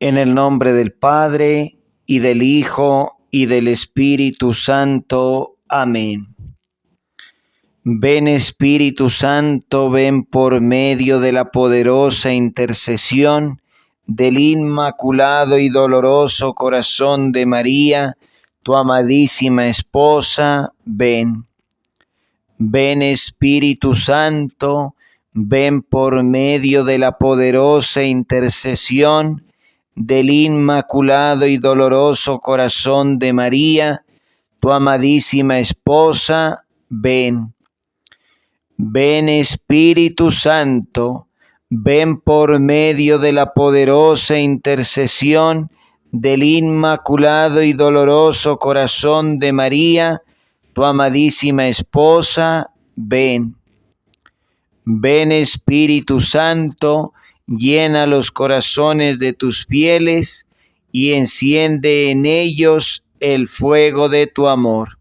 En el nombre del Padre, y del Hijo, y del Espíritu Santo. Amén. Ven Espíritu Santo, ven por medio de la poderosa intercesión del Inmaculado y Doloroso Corazón de María, tu amadísima esposa, ven. Ven Espíritu Santo, ven por medio de la poderosa intercesión del Inmaculado y Doloroso Corazón de María, tu amadísima esposa, ven. Ven Espíritu Santo, ven por medio de la poderosa intercesión del Inmaculado y Doloroso Corazón de María, tu amadísima esposa, ven. Ven Espíritu Santo, llena los corazones de tus fieles y enciende en ellos el fuego de tu amor.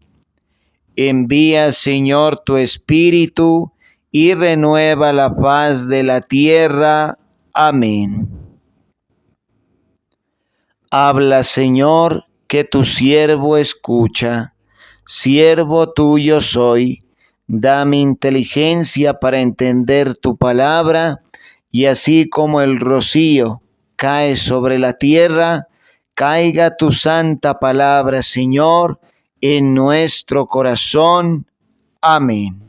Envía, Señor, tu Espíritu y renueva la faz de la tierra. Amén. Habla, Señor, que tu siervo escucha. Siervo tuyo soy. Dame inteligencia para entender tu palabra, y así como el rocío cae sobre la tierra, caiga tu santa palabra, Señor, en nuestro corazón. Amén.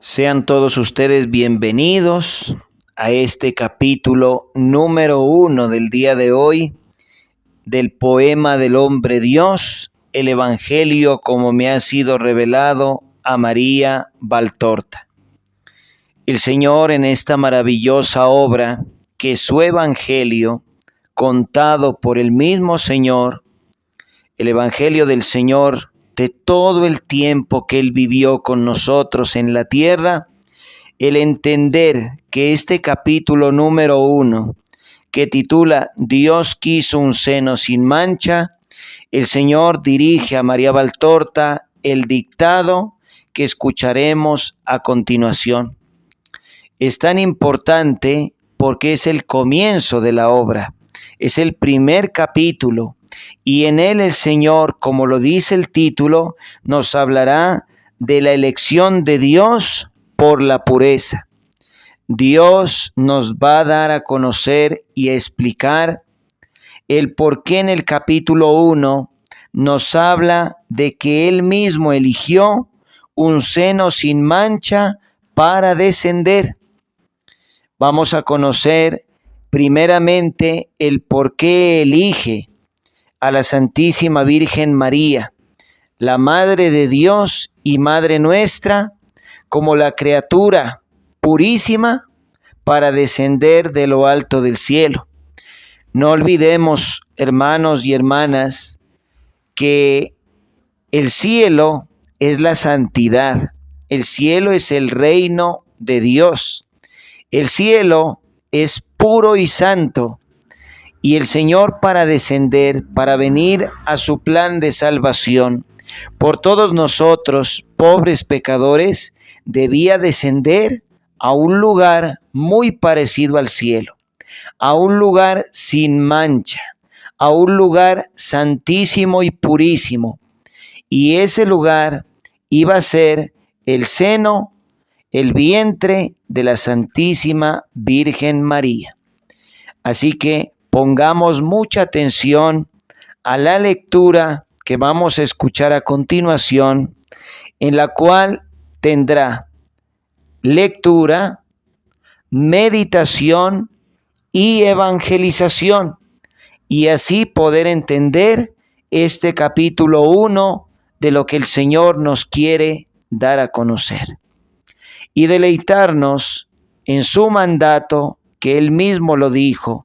Sean todos ustedes bienvenidos a este capítulo número 1 del día de hoy del poema del hombre Dios, el Evangelio como me ha sido revelado a María Valtorta. El Señor, en esta maravillosa obra que es su Evangelio, contado por el mismo Señor, el Evangelio del Señor de todo el tiempo que Él vivió con nosotros en la tierra, el entender que este capítulo número 1, que titula Dios quiso un seno sin mancha, el Señor dirige a María Valtorta el dictado que escucharemos a continuación. Es tan importante porque es el comienzo de la obra, es el primer capítulo, y en él el Señor, como lo dice el título, nos hablará de la elección de Dios por la pureza. Dios nos va a dar a conocer y a explicar el por qué en el capítulo 1 nos habla de que Él mismo eligió un seno sin mancha para descender. Vamos a conocer primeramente el por qué elige a la Santísima Virgen María, la Madre de Dios y Madre nuestra, como la criatura purísima para descender de lo alto del cielo. No olvidemos, hermanos y hermanas, que el cielo es la santidad, el cielo es el reino de Dios, el cielo es puro y santo, y el Señor, para descender, para venir a su plan de salvación por todos nosotros, pobres pecadores, debía descender a un lugar muy parecido al cielo, a un lugar sin mancha, a un lugar santísimo y purísimo. Y ese lugar iba a ser el seno, el vientre de la Santísima Virgen María. Así que pongamos mucha atención a la lectura que vamos a escuchar a continuación, en la cual tendrá lectura, meditación y evangelización, y así poder entender este capítulo 1 de lo que el Señor nos quiere dar a conocer, y deleitarnos en su mandato, que Él mismo lo dijo: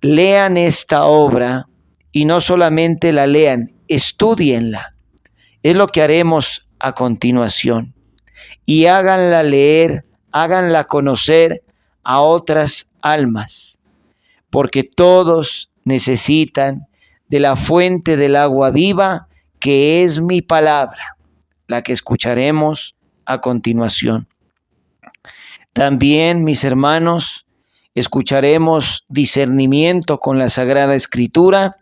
lean esta obra, y no solamente la lean, estúdienla. Es lo que haremos a continuación. Y háganla leer, háganla conocer a otras almas, porque todos necesitan de la fuente del agua viva, que es mi palabra, la que escucharemos a continuación. También, mis hermanos, Escucharemos discernimiento con la Sagrada Escritura,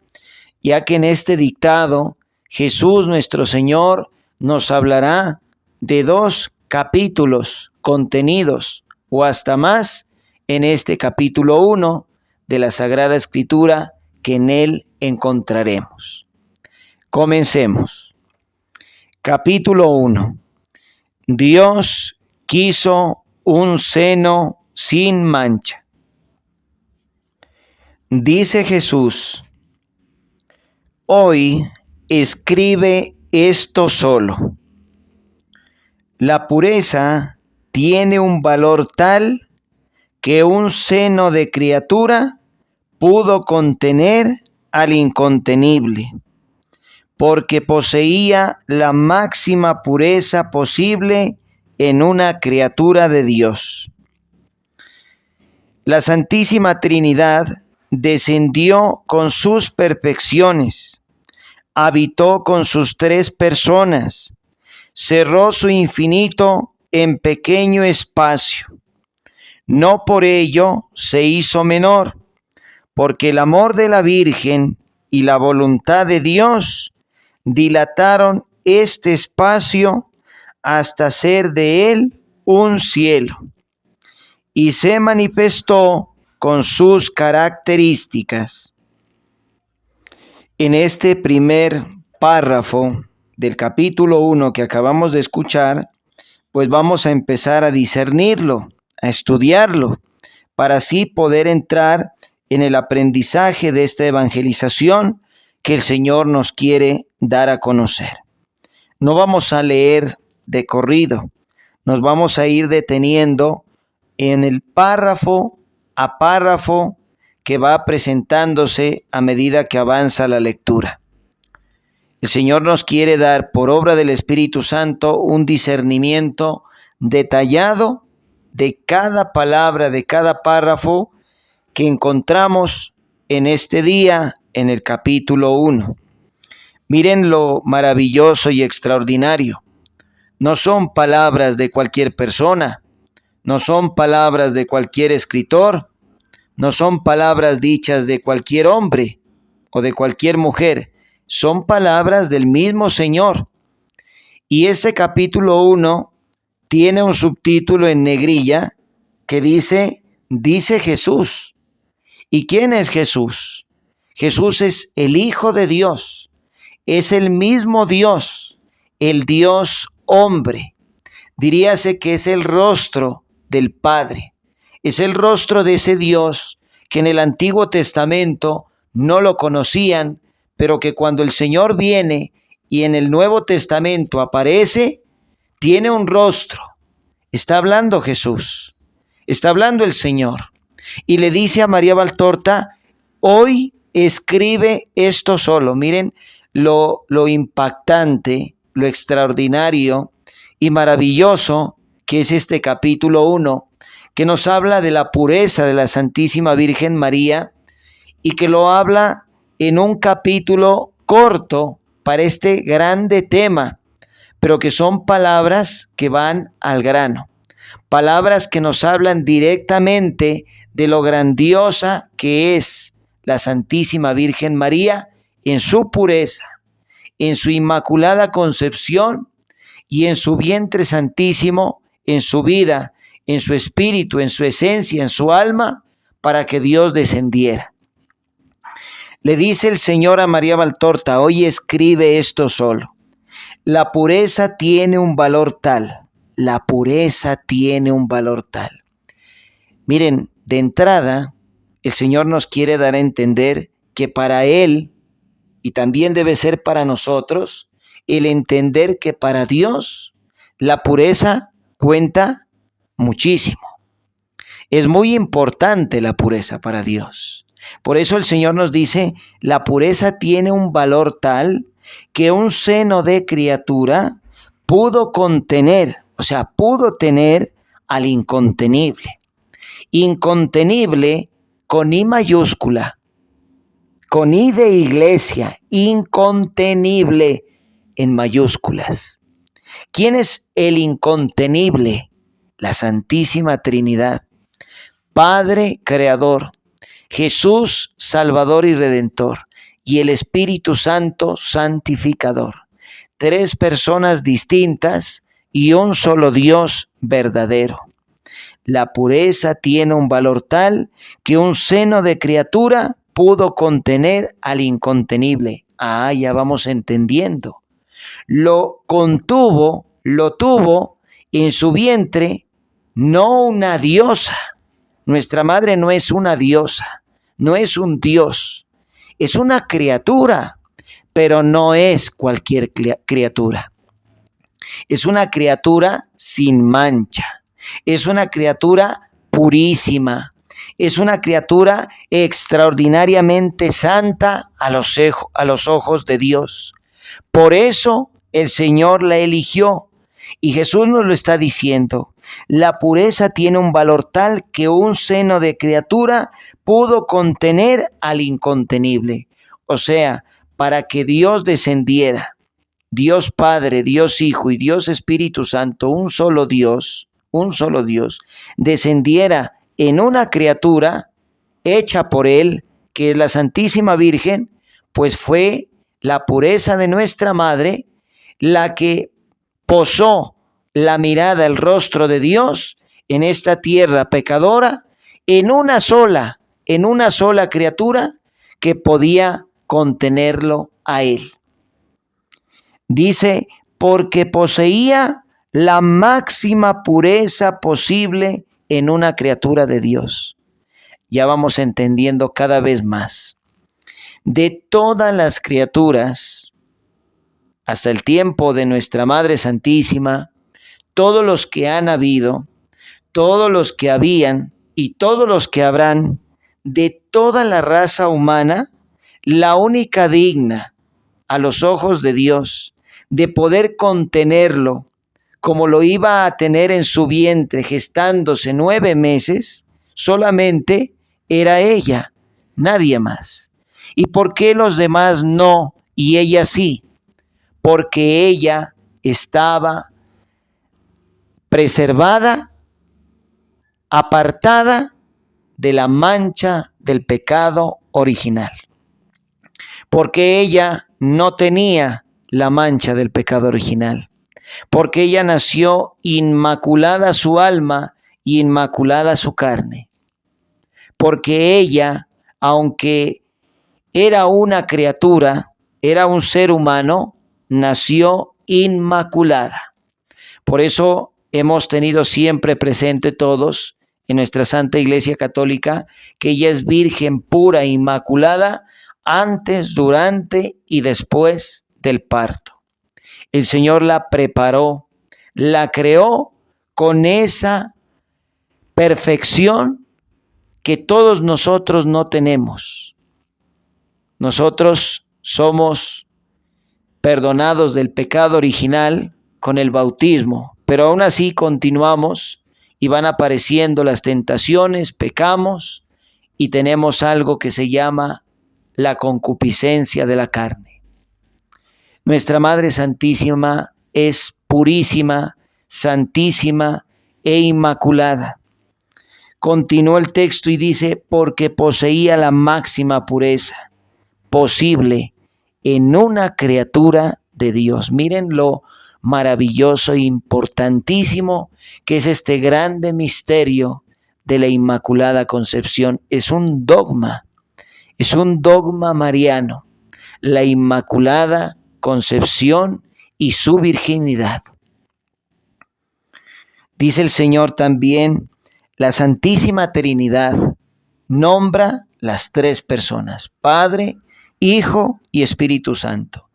ya que en este dictado Jesús nuestro Señor nos hablará de 2 capítulos contenidos o hasta más en este capítulo 1 de la Sagrada Escritura que en él encontraremos. Comencemos. Capítulo 1. Dios quiso un seno sin mancha. Dice Jesús: hoy escribe esto solo. La pureza tiene un valor tal que un seno de criatura pudo contener al incontenible, porque poseía la máxima pureza posible en una criatura de Dios. La Santísima Trinidad descendió con sus perfecciones, habitó con sus 3 personas, cerró su infinito en pequeño espacio. No por ello se hizo menor, porque el amor de la Virgen y la voluntad de Dios dilataron este espacio hasta ser de él un cielo, y se manifestó con sus características. En este primer párrafo del capítulo 1 que acabamos de escuchar, pues vamos a empezar a discernirlo, a estudiarlo, para así poder entrar en el aprendizaje de esta evangelización que el Señor nos quiere dar a conocer. No vamos a leer de corrido, nos vamos a ir deteniendo en el párrafo a párrafo que va presentándose a medida que avanza la lectura. El Señor nos quiere dar, por obra del Espíritu Santo, un discernimiento detallado de cada palabra, de cada párrafo que encontramos en este día, en el capítulo 1. Miren lo maravilloso y extraordinario. No son palabras de cualquier persona, no son palabras de cualquier escritor, no son palabras dichas de cualquier hombre o de cualquier mujer, son palabras del mismo Señor. Y este capítulo 1 tiene un subtítulo en negrilla que dice Jesús. ¿Y quién es Jesús? Jesús es el Hijo de Dios, es el mismo Dios, el Dios hombre. Diríase que es el rostro del Padre, es el rostro de ese Dios que en el Antiguo Testamento no lo conocían, pero que cuando el Señor viene y en el Nuevo Testamento aparece, tiene un rostro. Está hablando Jesús, está hablando el Señor. Y le dice a María Valtorta: hoy escribe esto solo. Miren lo impactante, lo extraordinario y maravilloso que es este capítulo 1, que nos habla de la pureza de la Santísima Virgen María y que lo habla en un capítulo corto para este grande tema, pero que son palabras que van al grano, palabras que nos hablan directamente de lo grandiosa que es la Santísima Virgen María en su pureza, en su inmaculada concepción y en su vientre santísimo, en su vida, en su espíritu, en su esencia, en su alma, para que Dios descendiera. Le dice el Señor a María Valtorta: hoy escribe esto solo. La pureza tiene un valor tal, la pureza tiene un valor tal. Miren, de entrada, el Señor nos quiere dar a entender que para Él, y también debe ser para nosotros, el entender que para Dios la pureza cuenta muchísimo. Es muy importante la pureza para Dios. Por eso el Señor nos dice: la pureza tiene un valor tal que un seno de criatura pudo contener, o sea, pudo tener al incontenible. Incontenible con I mayúscula, con I de iglesia, incontenible en mayúsculas. ¿Quién es el incontenible? La Santísima Trinidad. Padre Creador, Jesús Salvador y Redentor, y el Espíritu Santo Santificador. 3 personas distintas y un solo Dios verdadero. La pureza tiene un valor tal que un seno de criatura pudo contener al incontenible. Ya vamos entendiendo. Lo contuvo, lo tuvo en su vientre, no una diosa. Nuestra madre no es una diosa, no es un dios, es una criatura, pero no es cualquier criatura. Es una criatura sin mancha, es una criatura purísima, es una criatura extraordinariamente santa a los ojos de Dios. Por eso el Señor la eligió y Jesús nos lo está diciendo. La pureza tiene un valor tal que un seno de criatura pudo contener al incontenible. O sea, para que Dios descendiera, Dios Padre, Dios Hijo y Dios Espíritu Santo, un solo Dios, descendiera en una criatura hecha por Él, que es la Santísima Virgen, pues fue la pureza de nuestra Madre la que posó la mirada, el rostro de Dios en esta tierra pecadora, en una sola criatura que podía contenerlo a Él. Dice, porque poseía la máxima pureza posible en una criatura de Dios. Ya vamos entendiendo cada vez más. De todas las criaturas, hasta el tiempo de nuestra Madre Santísima, todos los que han habido, todos los que habían y todos los que habrán, de toda la raza humana, la única digna a los ojos de Dios de poder contenerlo, como lo iba a tener en su vientre gestándose 9 meses, solamente era ella, nadie más. ¿Y por qué los demás no y ella sí? Porque ella estaba preservada, apartada de la mancha del pecado original. Porque ella no tenía la mancha del pecado original. Porque ella nació inmaculada su alma y inmaculada su carne. Porque ella, aunque era una criatura, era un ser humano, nació inmaculada. Por eso hemos tenido siempre presente todos en nuestra Santa Iglesia Católica que ella es virgen pura e inmaculada antes, durante y después del parto. El Señor la preparó, la creó con esa perfección que todos nosotros no tenemos. Nosotros somos perdonados del pecado original con el bautismo, pero aún así continuamos y van apareciendo las tentaciones, pecamos y tenemos algo que se llama la concupiscencia de la carne. Nuestra Madre Santísima es purísima, santísima e inmaculada. Continúa el texto y dice, porque poseía la máxima pureza posible en una criatura de Dios. Miren lo maravilloso e importantísimo que es este grande misterio de la Inmaculada Concepción. Es un dogma mariano, la Inmaculada Concepción y su virginidad. Dice el Señor también, la Santísima Trinidad nombra las 3 personas, Padre, Hijo y Espíritu Santo.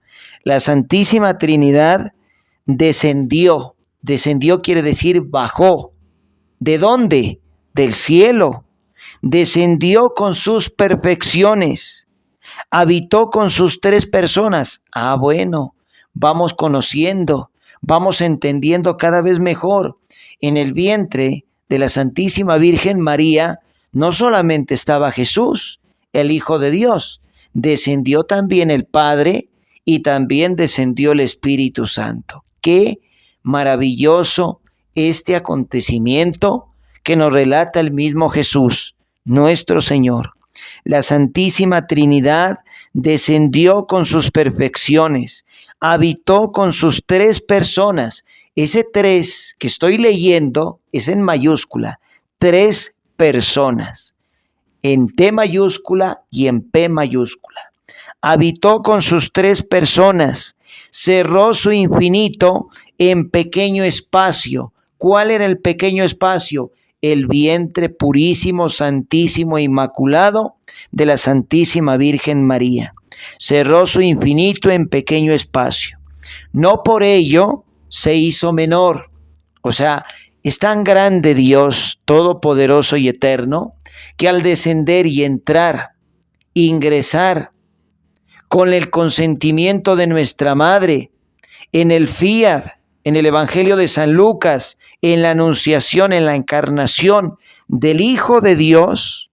La Santísima Trinidad descendió quiere decir bajó. ¿De dónde? Del cielo. Descendió con sus perfecciones, habitó con sus 3 personas. Bueno, vamos conociendo, vamos entendiendo cada vez mejor. En el vientre de la Santísima Virgen María no solamente estaba Jesús, el Hijo de Dios, descendió también el Padre y también descendió el Espíritu Santo. Qué maravilloso este acontecimiento que nos relata el mismo Jesús, nuestro Señor. La Santísima Trinidad descendió con sus perfecciones, habitó con sus 3 personas. Ese 3 que estoy leyendo es en mayúscula, 3 personas, en T mayúscula y en P mayúscula. Habitó con sus 3 personas, cerró su infinito en pequeño espacio. ¿Cuál era el pequeño espacio? El vientre purísimo, santísimo, inmaculado de la Santísima Virgen María. Cerró su infinito en pequeño espacio. No por ello se hizo menor. O sea, es tan grande Dios, todopoderoso y eterno, que al descender y entrar, ingresar con el consentimiento de nuestra Madre en el fiat, en el Evangelio de San Lucas, en la anunciación, en la encarnación del Hijo de Dios,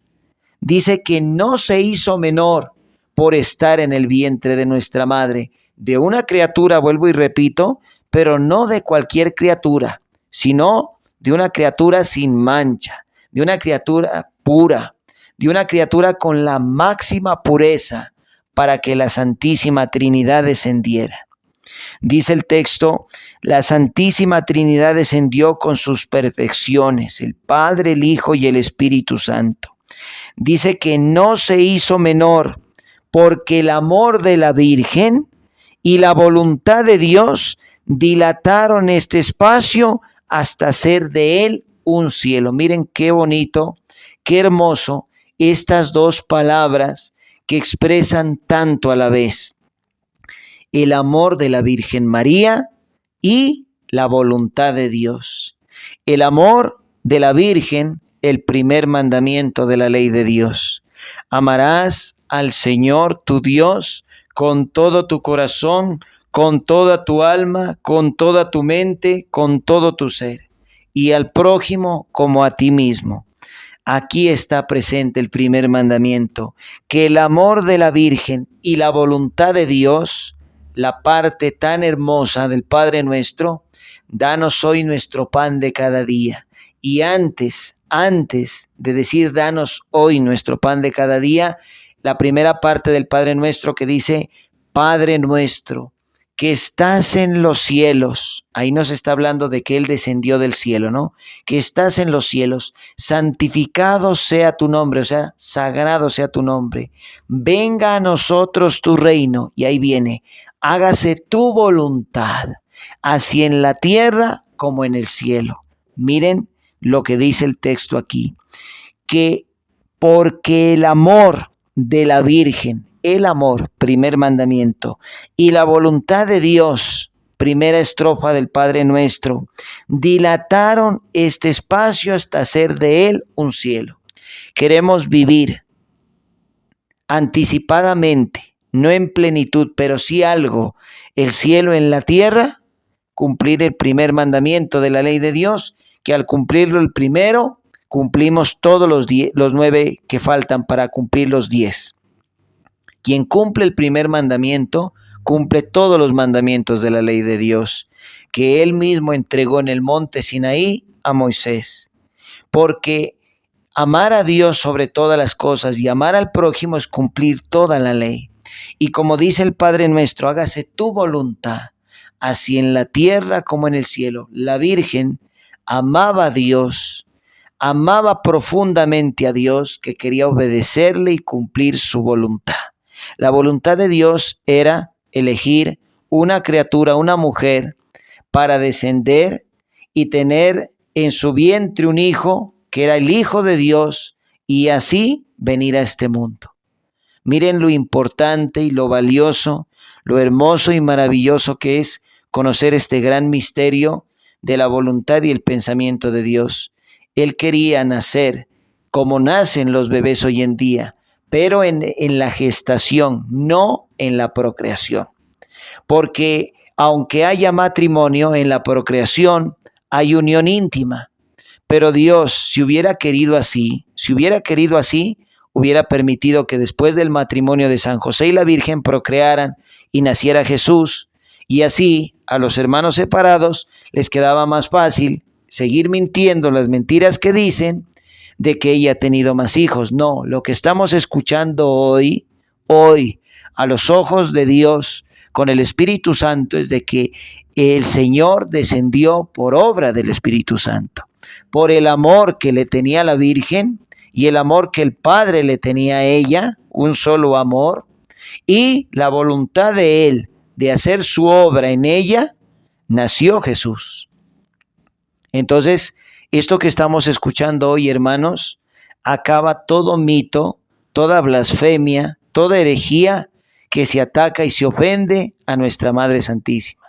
dice que no se hizo menor por estar en el vientre de nuestra madre, de una criatura, vuelvo y repito, pero no de cualquier criatura, sino de una criatura sin mancha, de una criatura pura, de una criatura con la máxima pureza para que la Santísima Trinidad descendiera. Dice el texto, la Santísima Trinidad descendió con sus perfecciones, el Padre, el Hijo y el Espíritu Santo. Dice que no se hizo menor porque el amor de la Virgen y la voluntad de Dios dilataron este espacio hasta hacer de él un cielo. Miren qué bonito, qué hermoso estas 2 palabras que expresan tanto a la vez. El amor de la Virgen María y la voluntad de Dios. El amor de la Virgen, el primer mandamiento de la ley de Dios. Amarás al Señor tu Dios con todo tu corazón, con toda tu alma, con toda tu mente, con todo tu ser, y al prójimo como a ti mismo. Aquí está presente el primer mandamiento, que el amor de la Virgen y la voluntad de Dios, la parte tan hermosa del Padre nuestro, danos hoy nuestro pan de cada día. Y antes de decir danos hoy nuestro pan de cada día, la primera parte del Padre nuestro que dice, Padre nuestro, que estás en los cielos. Ahí nos está hablando de que Él descendió del cielo, ¿no? Que estás en los cielos, santificado sea tu nombre, o sea, sagrado sea tu nombre. Venga a nosotros tu reino, y ahí viene, hágase tu voluntad, así en la tierra como en el cielo. Miren lo que dice el texto aquí, que porque el amor de la Virgen, el amor, primer mandamiento, y la voluntad de Dios, primera estrofa del Padre Nuestro, dilataron este espacio hasta hacer de él un cielo. Queremos vivir anticipadamente, no en plenitud, pero sí algo, el cielo en la tierra, cumplir el primer mandamiento de la ley de Dios, que al cumplirlo el primero, cumplimos todos los 9 que faltan para cumplir los 10. Quien cumple el primer mandamiento, cumple todos los mandamientos de la ley de Dios, que Él mismo entregó en el monte Sinaí a Moisés. Porque amar a Dios sobre todas las cosas y amar al prójimo es cumplir toda la ley. Y como dice el Padre nuestro, hágase tu voluntad, así en la tierra como en el cielo. La Virgen amaba a Dios, amaba profundamente a Dios, que quería obedecerle y cumplir su voluntad. La voluntad de Dios era elegir una criatura, una mujer, para descender y tener en su vientre un hijo, que era el Hijo de Dios, y así venir a este mundo. Miren lo importante y lo valioso, lo hermoso y maravilloso que es conocer este gran misterio de la voluntad y el pensamiento de Dios. Él quería nacer como nacen los bebés hoy en día, pero en la gestación, no en la procreación. Porque aunque haya matrimonio, en la procreación hay unión íntima. Pero Dios, si hubiera querido así, hubiera permitido que después del matrimonio de San José y la Virgen procrearan y naciera Jesús. Y así a los hermanos separados les quedaba más fácil seguir mintiendo las mentiras que dicen de que ella ha tenido más hijos. No, lo que estamos escuchando hoy, a los ojos de Dios, con el Espíritu Santo, es de que el Señor descendió por obra del Espíritu Santo, por el amor que le tenía a la Virgen y el amor que el Padre le tenía a ella, un solo amor, y la voluntad de Él de hacer su obra en ella, nació Jesús. Entonces, esto que estamos escuchando hoy, hermanos, acaba todo mito, toda blasfemia, toda herejía que se ataca y se ofende a nuestra Madre Santísima.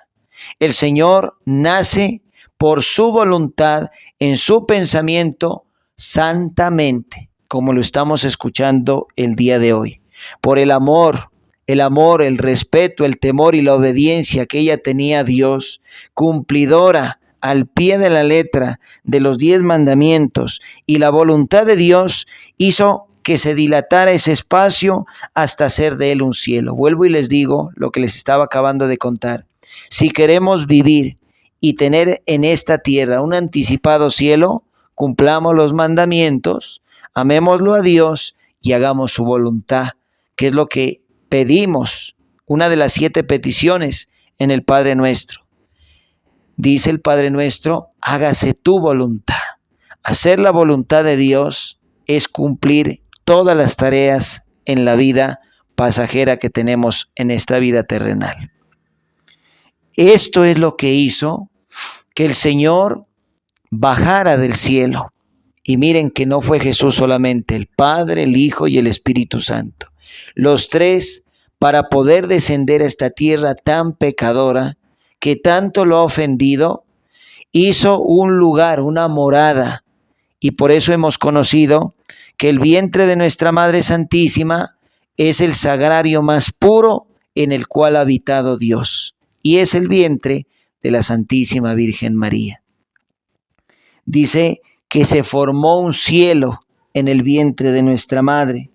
El Señor nace por su voluntad, en su pensamiento, santamente, como lo estamos escuchando el día de hoy. Por el amor, el respeto, el temor y la obediencia que ella tenía a Dios, cumplidora al pie de la letra de los 10 mandamientos, y la voluntad de Dios hizo que se dilatara ese espacio hasta hacer de él un cielo. Vuelvo y les digo lo que les estaba acabando de contar. Si queremos vivir y tener en esta tierra un anticipado cielo, cumplamos los mandamientos, amémoslo a Dios y hagamos su voluntad, que es lo que pedimos, una de las 7 peticiones en el Padre Nuestro. Dice el Padre Nuestro, hágase tu voluntad. Hacer la voluntad de Dios es cumplir todas las tareas en la vida pasajera que tenemos en esta vida terrenal. Esto es lo que hizo que el Señor bajara del cielo. Y miren que no fue Jesús solamente, el Padre, el Hijo y el Espíritu Santo. Los 3, para poder descender a esta tierra tan pecadora, que tanto lo ha ofendido, hizo un lugar, una morada. Y por eso hemos conocido que el vientre de nuestra Madre Santísima es el sagrario más puro en el cual ha habitado Dios. Y es el vientre de la Santísima Virgen María. Dice que se formó un cielo en el vientre de nuestra Madre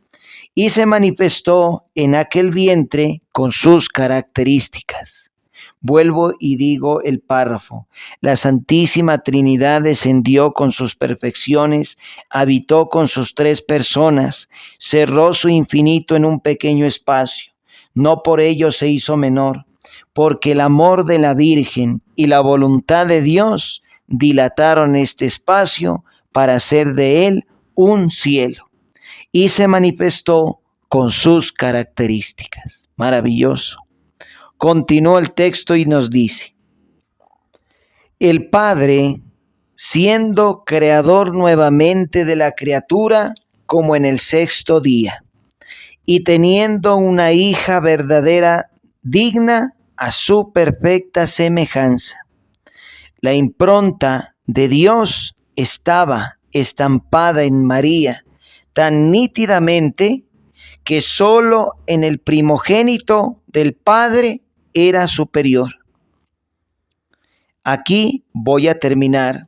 y se manifestó en aquel vientre con sus características. Vuelvo y digo el párrafo. La Santísima Trinidad descendió con sus perfecciones, habitó con sus 3 personas, cerró su infinito en un pequeño espacio. No por ello se hizo menor, porque el amor de la Virgen y la voluntad de Dios dilataron este espacio para hacer de él un cielo. Y se manifestó con sus características. Maravilloso. Continuó el texto y nos dice, el Padre, siendo creador nuevamente de la criatura como en el 6º día, y teniendo una hija verdadera digna a su perfecta semejanza. La impronta de Dios estaba estampada en María tan nítidamente que solo en el primogénito del Padre era superior. Aquí voy a terminar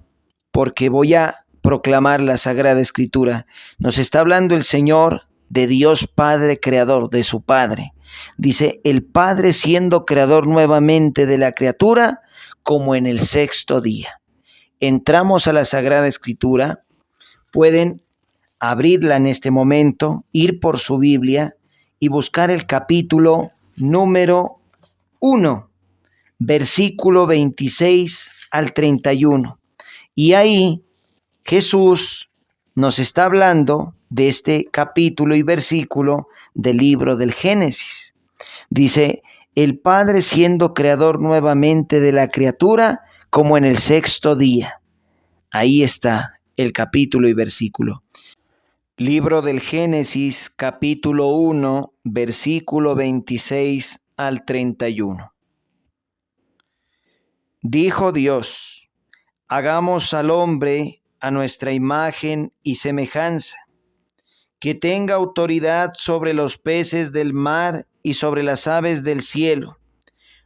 porque voy a proclamar la Sagrada Escritura. Nos está hablando el Señor de Dios Padre Creador, de su Padre. Dice, el Padre siendo creador nuevamente de la criatura como en el 6º día. Entramos a la Sagrada Escritura, pueden abrirla en este momento, ir por su Biblia y buscar el capítulo número 1, versículo 26 al 31. Y ahí Jesús nos está hablando de este capítulo y versículo del libro del Génesis. Dice, el Padre siendo creador nuevamente de la criatura como en el 6º día. Ahí está el capítulo y versículo. Libro del Génesis, capítulo 1, versículo 26 al 31. Dijo Dios, hagamos al hombre a nuestra imagen y semejanza, que tenga autoridad sobre los peces del mar y sobre las aves del cielo,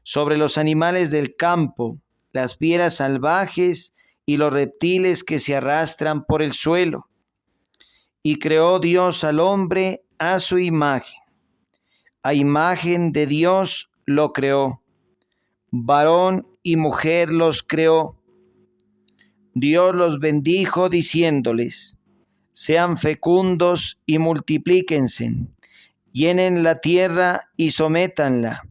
sobre los animales del campo, las fieras salvajes y los reptiles que se arrastran por el suelo. Y creó Dios al hombre a su imagen. A imagen de Dios lo creó. Varón y mujer los creó. Dios los bendijo diciéndoles: sean fecundos y multiplíquense, llenen la tierra y sométanla,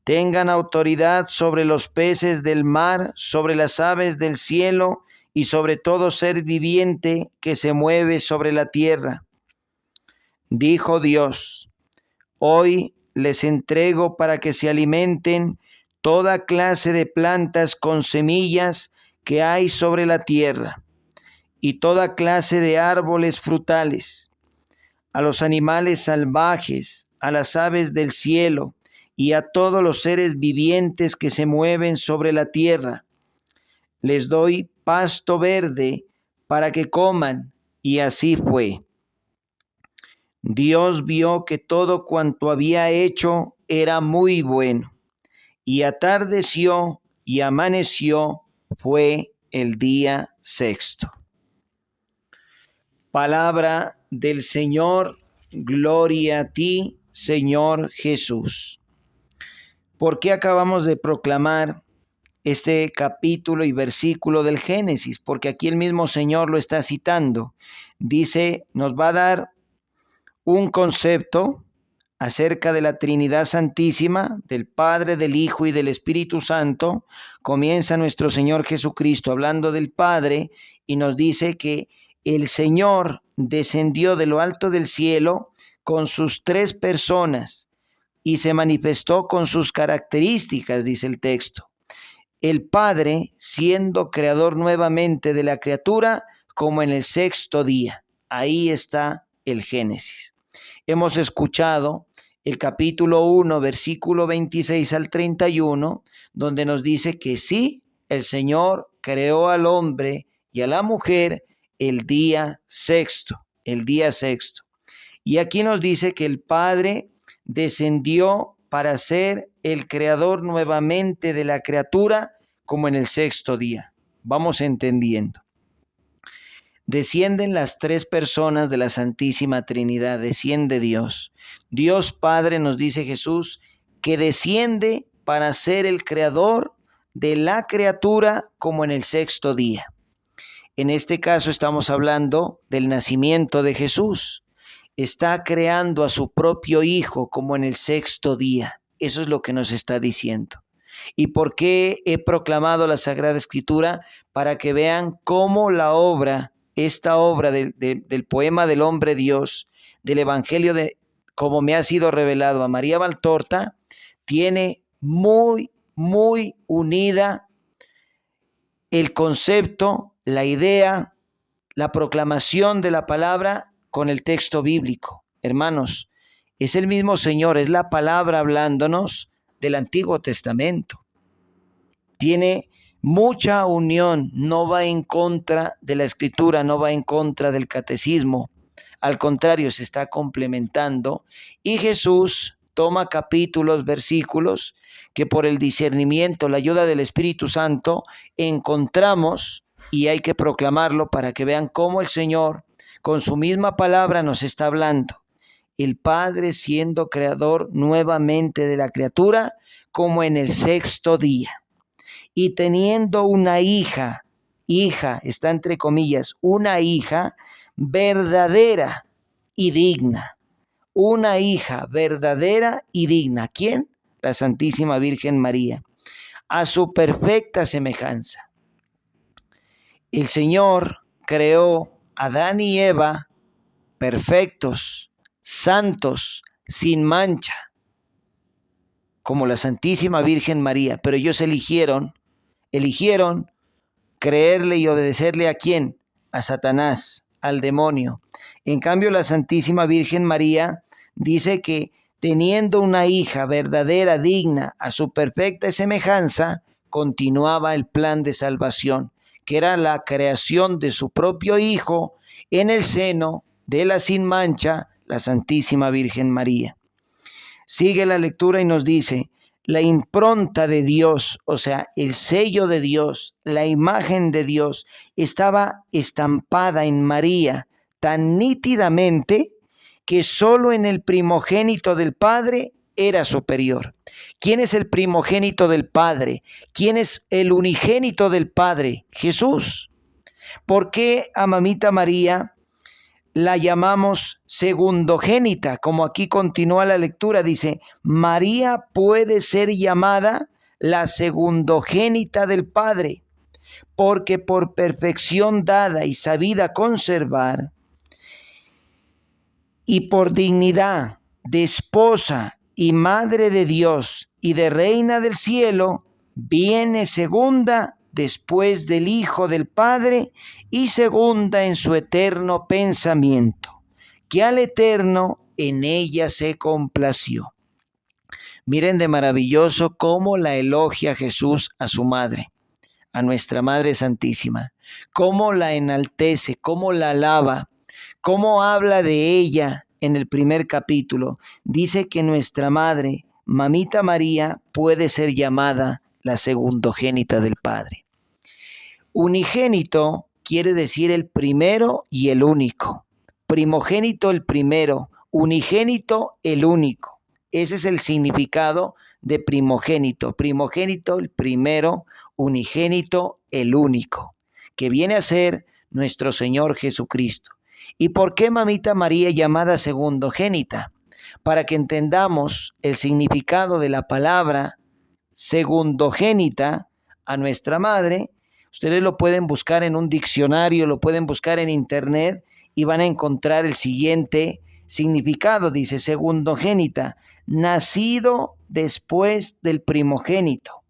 tengan autoridad sobre los peces del mar, sobre las aves del cielo y sobre todo ser viviente que se mueve sobre la tierra. Dijo Dios: hoy les entrego para que se alimenten toda clase de plantas con semillas que hay sobre la tierra, y toda clase de árboles frutales, a los animales salvajes, a las aves del cielo, y a todos los seres vivientes que se mueven sobre la tierra. Les doy pasto verde para que coman, y así fue. Dios vio que todo cuanto había hecho era muy bueno, y atardeció y amaneció, fue el día sexto. Palabra del Señor, gloria a ti, Señor Jesús. ¿Por qué acabamos de proclamar este capítulo y versículo del Génesis? Porque aquí el mismo Señor lo está citando. Dice, nos va a dar un concepto acerca de la Trinidad Santísima, del Padre, del Hijo y del Espíritu Santo. Comienza nuestro Señor Jesucristo hablando del Padre y nos dice que el Señor descendió de lo alto del cielo con sus tres personas y se manifestó con sus características, dice el texto. El Padre siendo creador nuevamente de la criatura como en el sexto día. Ahí está el Génesis. Hemos escuchado el capítulo 1, versículo 26 al 31, donde nos dice que sí, el Señor creó al hombre y a la mujer el día sexto. Y aquí nos dice que el Padre descendió para ser el creador nuevamente de la criatura como en el sexto día. Vamos entendiendo. Descienden las tres personas de la Santísima Trinidad, desciende Dios. Dios Padre, nos dice Jesús, que desciende para ser el creador de la criatura como en el sexto día. En este caso estamos hablando del nacimiento de Jesús. Está creando a su propio Hijo como en el sexto día. Eso es lo que nos está diciendo. ¿Y por qué he proclamado la Sagrada Escritura? Para que vean cómo esta obra del poema del hombre Dios, del Evangelio como me ha sido revelado a María Valtorta, tiene muy, muy unida el concepto, la idea, la proclamación de la palabra con el texto bíblico. Hermanos, es el mismo Señor, es la palabra hablándonos del Antiguo Testamento. Tiene mucha unión, no va en contra de la Escritura, no va en contra del catecismo. Al contrario, se está complementando. Y Jesús toma capítulos, versículos, que por el discernimiento, la ayuda del Espíritu Santo, encontramos y hay que proclamarlo para que vean cómo el Señor, con su misma palabra, nos está hablando. El Padre siendo creador nuevamente de la criatura, como en el sexto día. Y teniendo una hija, está entre comillas, una hija verdadera y digna. Una hija verdadera y digna. ¿Quién? La Santísima Virgen María. A su perfecta semejanza. El Señor creó a Adán y Eva perfectos, santos, sin mancha, como la Santísima Virgen María, pero ellos eligieron creerle y obedecerle ¿a quién? A Satanás, al demonio. En cambio, la Santísima Virgen María dice que teniendo una hija verdadera, digna, a su perfecta semejanza, continuaba el plan de salvación, que era la creación de su propio Hijo en el seno de la sin mancha, la Santísima Virgen María. Sigue la lectura y nos dice: la impronta de Dios, o sea, el sello de Dios, la imagen de Dios, estaba estampada en María tan nítidamente que solo en el primogénito del Padre era superior. ¿Quién es el primogénito del Padre? ¿Quién es el unigénito del Padre? Jesús. ¿Por qué a Mamita María la llamamos segundogénita? Como aquí continúa la lectura, dice, María puede ser llamada la segundogénita del Padre, porque por perfección dada y sabida conservar, y por dignidad de esposa y madre de Dios y de reina del cielo, viene segunda después del Hijo del Padre y segunda en su eterno pensamiento, que al Eterno en ella se complació. Miren de maravilloso cómo la elogia Jesús a su madre, a nuestra Madre Santísima, cómo la enaltece, cómo la alaba, cómo habla de ella en el primer capítulo. Dice que nuestra madre, Mamita María, puede ser llamada la segundogénita del Padre. Unigénito quiere decir el primero y el único. Primogénito el primero, unigénito el único. Ese es el significado de primogénito. Primogénito el primero, unigénito el único, que viene a ser nuestro Señor Jesucristo. ¿Y por qué Mamita María llamada segundogénita? Para que entendamos el significado de la palabra segundogénita a nuestra madre. Ustedes lo pueden buscar en un diccionario, lo pueden buscar en internet y van a encontrar el siguiente significado. Dice segundogénita, nacido después del primogénito.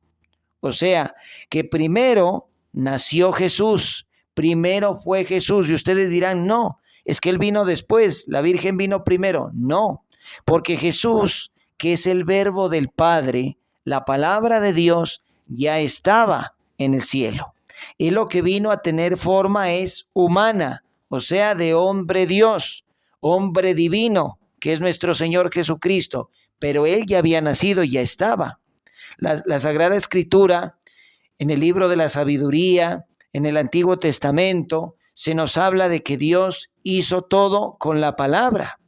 O sea, que primero nació Jesús, primero fue Jesús. Y ustedes dirán, no, es que Él vino después, la Virgen vino primero. No, porque Jesús, que es el verbo del Padre, la palabra de Dios, ya estaba en el cielo. Y lo que vino a tener forma es humana, o sea, de hombre Dios, hombre divino, que es nuestro Señor Jesucristo. Pero Él ya había nacido y ya estaba. La Sagrada Escritura, en el libro de la sabiduría, en el Antiguo Testamento, se nos habla de que Dios hizo todo con la palabra.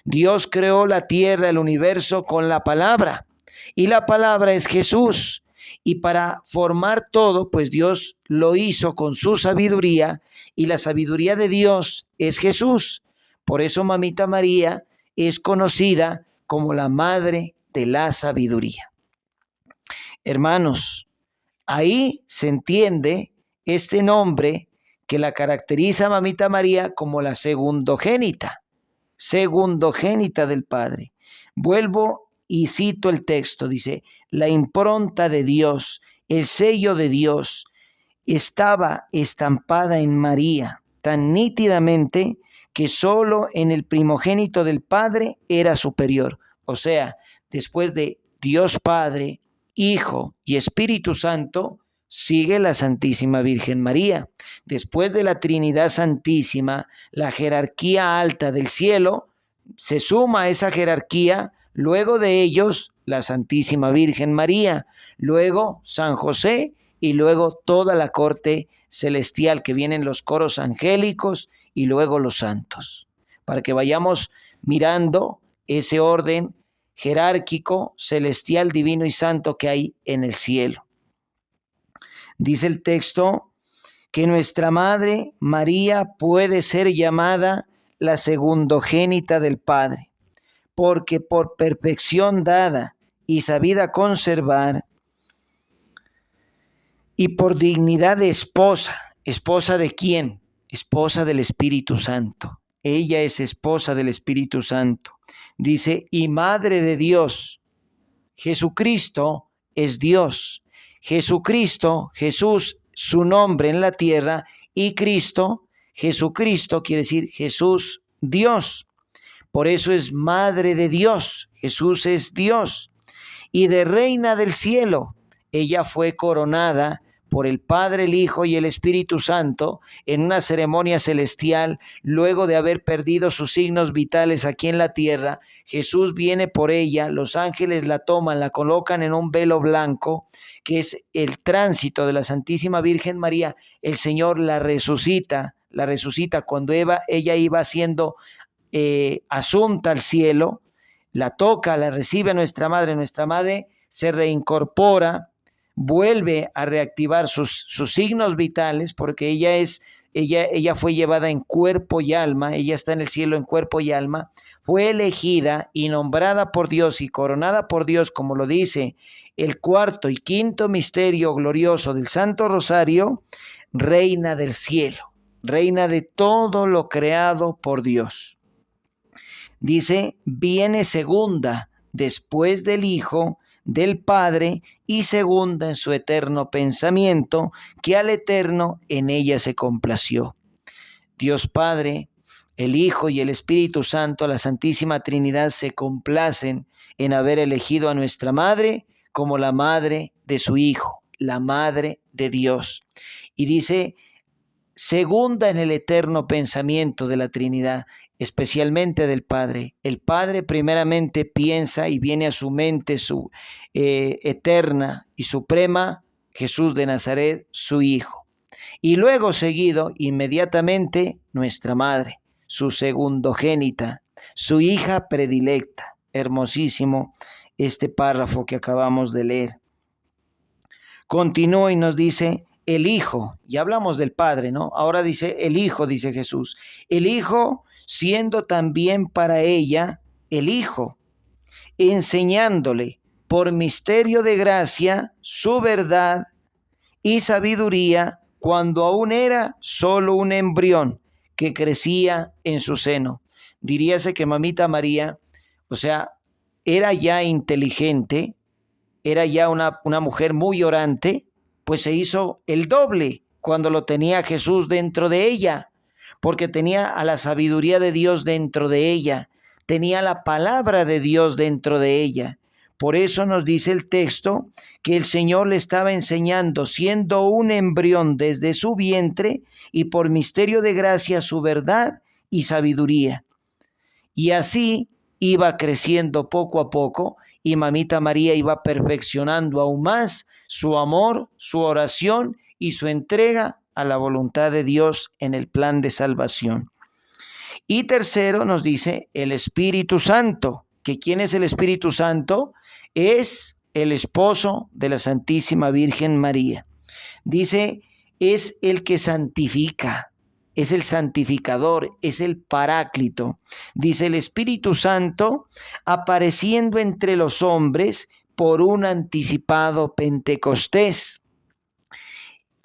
Dios creó la tierra, el universo con la palabra. Y la palabra es Jesús. Y para formar todo, pues Dios lo hizo con su sabiduría. Y la sabiduría de Dios es Jesús. Por eso Mamita María es conocida como la madre de la sabiduría. Hermanos, ahí se entiende este nombre que la caracteriza a Mamita María como la segundogénita del Padre. Vuelvo y cito el texto, dice, la impronta de Dios, el sello de Dios, estaba estampada en María tan nítidamente que solo en el primogénito del Padre era superior. O sea, después de Dios Padre, Hijo y Espíritu Santo, sigue la Santísima Virgen María. Después de la Trinidad Santísima, la jerarquía alta del cielo, se suma a esa jerarquía, luego de ellos, la Santísima Virgen María, luego San José y luego toda la corte celestial, que vienen los coros angélicos y luego los santos, para que vayamos mirando ese orden jerárquico, celestial, divino y santo que hay en el cielo. Dice el texto que nuestra Madre María puede ser llamada la segundogénita del Padre, porque por perfección dada y sabida conservar, y por dignidad de esposa. ¿Esposa de quién? Esposa del Espíritu Santo. Ella es esposa del Espíritu Santo. Dice, y madre de Dios. Jesucristo es Dios. Jesucristo, Jesús, su nombre en la tierra, y Cristo, Jesucristo quiere decir Jesús, Dios. Por eso es madre de Dios. Jesús es Dios. Y de reina del cielo. Ella fue coronada por el Padre, el Hijo y el Espíritu Santo en una ceremonia celestial. Luego de haber perdido sus signos vitales aquí en la tierra, Jesús viene por ella, los ángeles la toman, la colocan en un velo blanco, que es el tránsito de la Santísima Virgen María. El Señor la resucita cuando ella iba siendo asunta al cielo, la toca, la recibe nuestra madre se reincorpora, vuelve a reactivar sus signos vitales, porque ella es ella fue llevada en cuerpo y alma, ella está en el cielo en cuerpo y alma, fue elegida y nombrada por Dios y coronada por Dios, como lo dice el cuarto y quinto misterio glorioso del Santo Rosario, reina del cielo, reina de todo lo creado por Dios. Dice, viene segunda después del Hijo, del Padre, y segunda en su eterno pensamiento, que al Eterno en ella se complació. Dios Padre, el Hijo y el Espíritu Santo, la Santísima Trinidad, se complacen en haber elegido a nuestra Madre como la Madre de su Hijo, la Madre de Dios. Y dice, segunda en el eterno pensamiento de la Trinidad, especialmente del Padre. El Padre primeramente piensa y viene a su mente su eterna y suprema Jesús de Nazaret, su Hijo. Y luego seguido, inmediatamente, nuestra Madre, su segundogénita, su hija predilecta. Hermosísimo este párrafo que acabamos de leer. Continúa y nos dice, el Hijo, ya hablamos del Padre, ¿no? Ahora dice el Hijo, dice Jesús. El Hijo siendo también para ella el Hijo, enseñándole por misterio de gracia su verdad y sabiduría cuando aún era solo un embrión que crecía en su seno. Diríase que mamita María, o sea, era ya inteligente, era ya una mujer muy orante, pues se hizo el doble cuando lo tenía Jesús dentro de ella, porque tenía a la sabiduría de Dios dentro de ella, tenía la palabra de Dios dentro de ella. Por eso nos dice el texto que el Señor le estaba enseñando, siendo un embrión desde su vientre, y por misterio de gracia su verdad y sabiduría. Y así iba creciendo poco a poco, y mamita María iba perfeccionando aún más su amor, su oración y su entrega a la voluntad de Dios en el plan de salvación. Y tercero nos dice el Espíritu Santo, que ¿quién es el Espíritu Santo? Es el esposo de la Santísima Virgen María. Dice, es el que santifica, es el santificador, es el paráclito. Dice el Espíritu Santo apareciendo entre los hombres por un anticipado Pentecostés.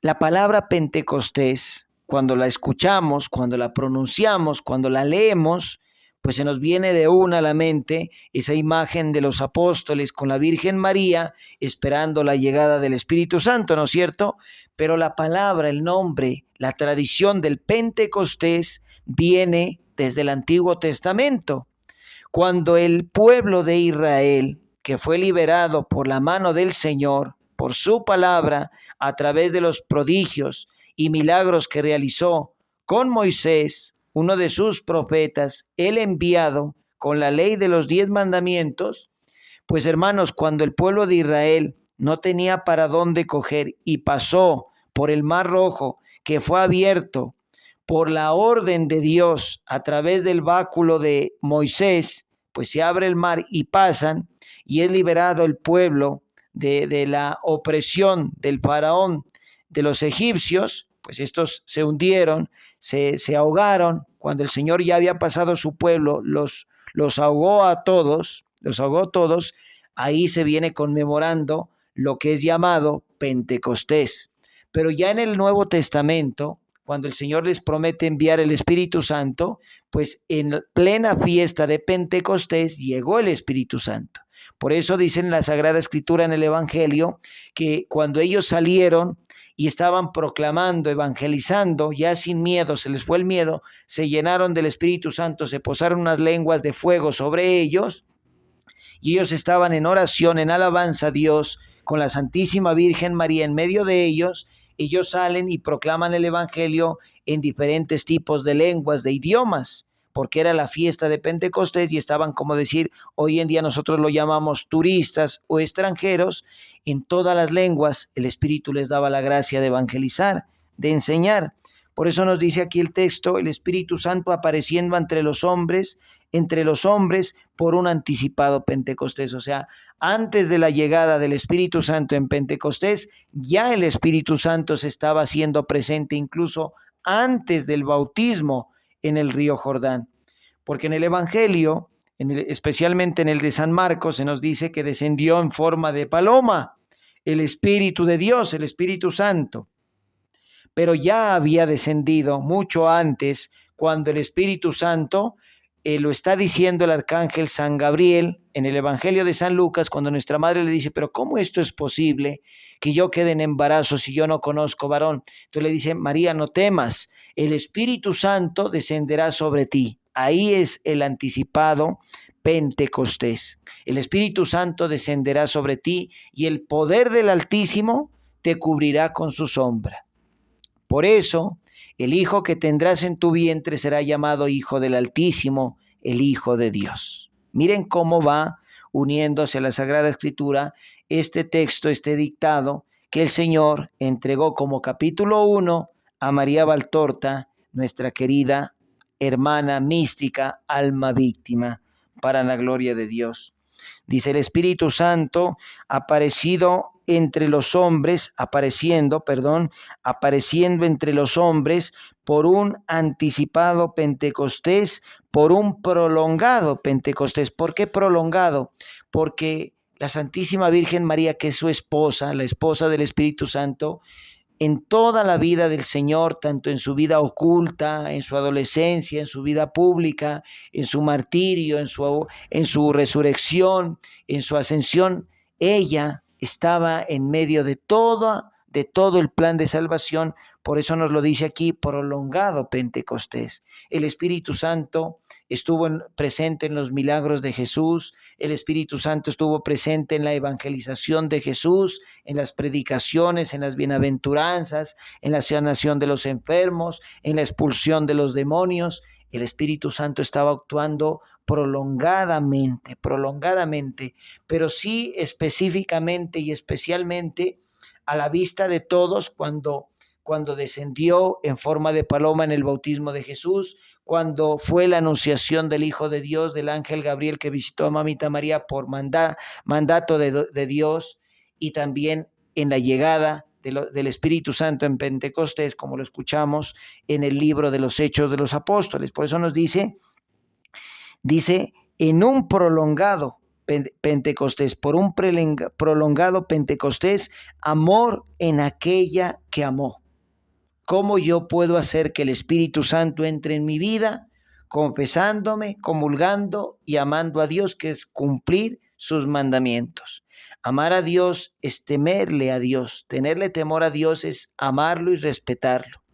La palabra Pentecostés, cuando la escuchamos, cuando la pronunciamos, cuando la leemos, pues se nos viene de una a la mente esa imagen de los apóstoles con la Virgen María esperando la llegada del Espíritu Santo, ¿no es cierto? Pero la palabra, el nombre, la tradición del Pentecostés viene desde el Antiguo Testamento. Cuando el pueblo de Israel, que fue liberado por la mano del Señor, por su palabra, a través de los prodigios y milagros que realizó con Moisés, uno de sus profetas, el enviado, con la ley de los 10 mandamientos, pues hermanos, cuando el pueblo de Israel no tenía para dónde coger y pasó por el Mar Rojo, que fue abierto por la orden de Dios a través del báculo de Moisés, pues se abre el mar y pasan, y es liberado el pueblo de la opresión del faraón, de los egipcios. Pues estos se hundieron, se ahogaron. Cuando el Señor ya había pasado su pueblo, los ahogó a todos, ahí se viene conmemorando lo que es llamado Pentecostés. Pero ya en el Nuevo Testamento, cuando el Señor les promete enviar el Espíritu Santo, pues en plena fiesta de Pentecostés llegó el Espíritu Santo. Por eso dice en la Sagrada Escritura, en el Evangelio, que cuando ellos salieron y estaban proclamando, evangelizando, ya sin miedo, se les fue el miedo, se llenaron del Espíritu Santo, se posaron unas lenguas de fuego sobre ellos, y ellos estaban en oración, en alabanza a Dios, con la Santísima Virgen María en medio de ellos. Ellos salen y proclaman el Evangelio en diferentes tipos de lenguas, de idiomas, porque era la fiesta de Pentecostés y estaban, como decir, hoy en día nosotros lo llamamos turistas o extranjeros. En todas las lenguas el Espíritu les daba la gracia de evangelizar, de enseñar. Por eso nos dice aquí el texto, el Espíritu Santo apareciendo entre los hombres por un anticipado Pentecostés. O sea, antes de la llegada del Espíritu Santo en Pentecostés, ya el Espíritu Santo se estaba haciendo presente incluso antes del bautismo en el río Jordán. Porque en el Evangelio, especialmente en el de San Marcos, se nos dice que descendió en forma de paloma el Espíritu de Dios, el Espíritu Santo. Pero ya había descendido mucho antes, cuando el Espíritu Santo lo está diciendo el arcángel San Gabriel en el Evangelio de San Lucas, cuando nuestra madre le dice, pero ¿cómo esto es posible que yo quede en embarazo si yo no conozco varón? Entonces le dice, María, no temas, el Espíritu Santo descenderá sobre ti. Ahí es el anticipado Pentecostés. El Espíritu Santo descenderá sobre ti y el poder del Altísimo te cubrirá con su sombra. Por eso, el hijo que tendrás en tu vientre será llamado Hijo del Altísimo, el Hijo de Dios. Miren cómo va uniéndose a la Sagrada Escritura este texto, este dictado que el Señor entregó como capítulo 1 a María Valtorta, nuestra querida hermana mística, alma víctima, para la gloria de Dios. Dice el Espíritu Santo apareciendo entre los hombres por un anticipado Pentecostés, por un prolongado Pentecostés. ¿Por qué prolongado? Porque la Santísima Virgen María, que es su esposa, la esposa del Espíritu Santo, en toda la vida del Señor, tanto en su vida oculta, en su adolescencia, en su vida pública, en su martirio, en su resurrección, en su ascensión, ella estaba en medio de todo el plan de salvación. Por eso nos lo dice aquí, prolongado Pentecostés. El Espíritu Santo estuvo presente en los milagros de Jesús, el Espíritu Santo estuvo presente en la evangelización de Jesús, en las predicaciones, en las bienaventuranzas, en la sanación de los enfermos, en la expulsión de los demonios. El Espíritu Santo estaba actuando prolongadamente, pero sí específicamente y especialmente a la vista de todos cuando descendió en forma de paloma en el bautismo de Jesús, cuando fue la anunciación del Hijo de Dios, del ángel Gabriel que visitó a Mamita María por mandato de Dios, y también en la llegada del Espíritu Santo en Pentecostés, como lo escuchamos en el libro de los Hechos de los Apóstoles. Por eso nos dice en un prolongado Pentecostés, por un prolongado Pentecostés, amor en aquella que amó. ¿Cómo yo puedo hacer que el Espíritu Santo entre en mi vida? Confesándome, comulgando y amando a Dios, que es cumplir sus mandamientos. Amar a Dios es temerle a Dios. Tenerle temor a Dios es amarlo y respetarlo.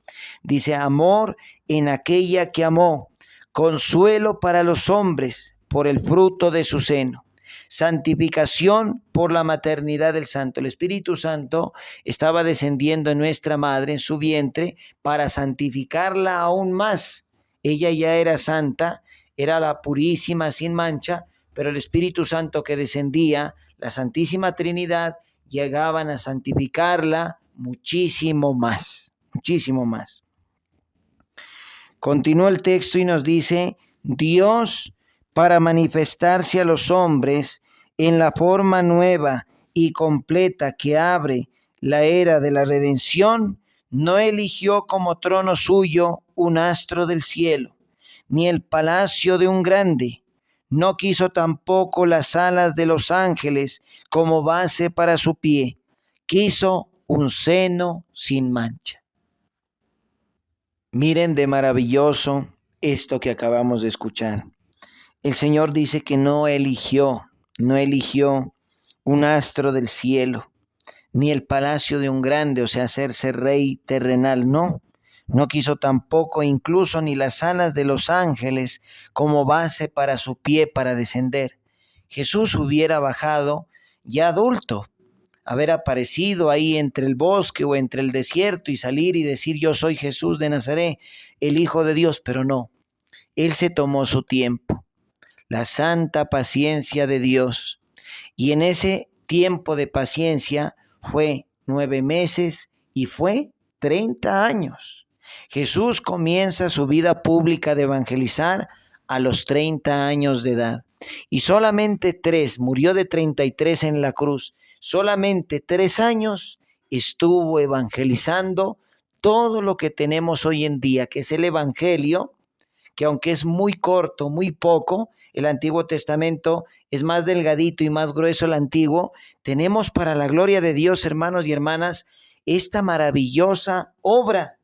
Dice, amor en aquella que amó, consuelo para los hombres por el fruto de su seno, santificación por la maternidad del Santo. El Espíritu Santo estaba descendiendo en nuestra madre, en su vientre, para santificarla aún más. Ella ya era santa, era la purísima, sin mancha, pero el Espíritu Santo que descendía, la Santísima Trinidad, llegaban a santificarla muchísimo más, muchísimo más. Continúa el texto y nos dice, Dios, para manifestarse a los hombres en la forma nueva y completa que abre la era de la redención, no eligió como trono suyo un astro del cielo, ni el palacio de un grande. No quiso tampoco las alas de los ángeles como base para su pie. Quiso un seno sin mancha. Miren de maravilloso esto que acabamos de escuchar. El Señor dice que no eligió un astro del cielo, ni el palacio de un grande, o sea, hacerse rey terrenal, no quiso tampoco incluso ni las alas de los ángeles como base para su pie para descender. Jesús hubiera bajado ya adulto, haber aparecido ahí entre el bosque o entre el desierto y salir y decir yo soy Jesús de Nazaret, el Hijo de Dios, pero no, Él se tomó su tiempo, la santa paciencia de Dios, y en ese tiempo de paciencia fue 9 meses y fue 30 años. Jesús comienza su vida pública de evangelizar a los 30 años de edad y solamente 3, murió de 33 en la cruz, solamente 3 años estuvo evangelizando todo lo que tenemos hoy en día, que es el Evangelio, que aunque es muy corto, muy poco, el Antiguo Testamento es más delgadito y más grueso el Antiguo, tenemos para la gloria de Dios, hermanos y hermanas, esta maravillosa obra,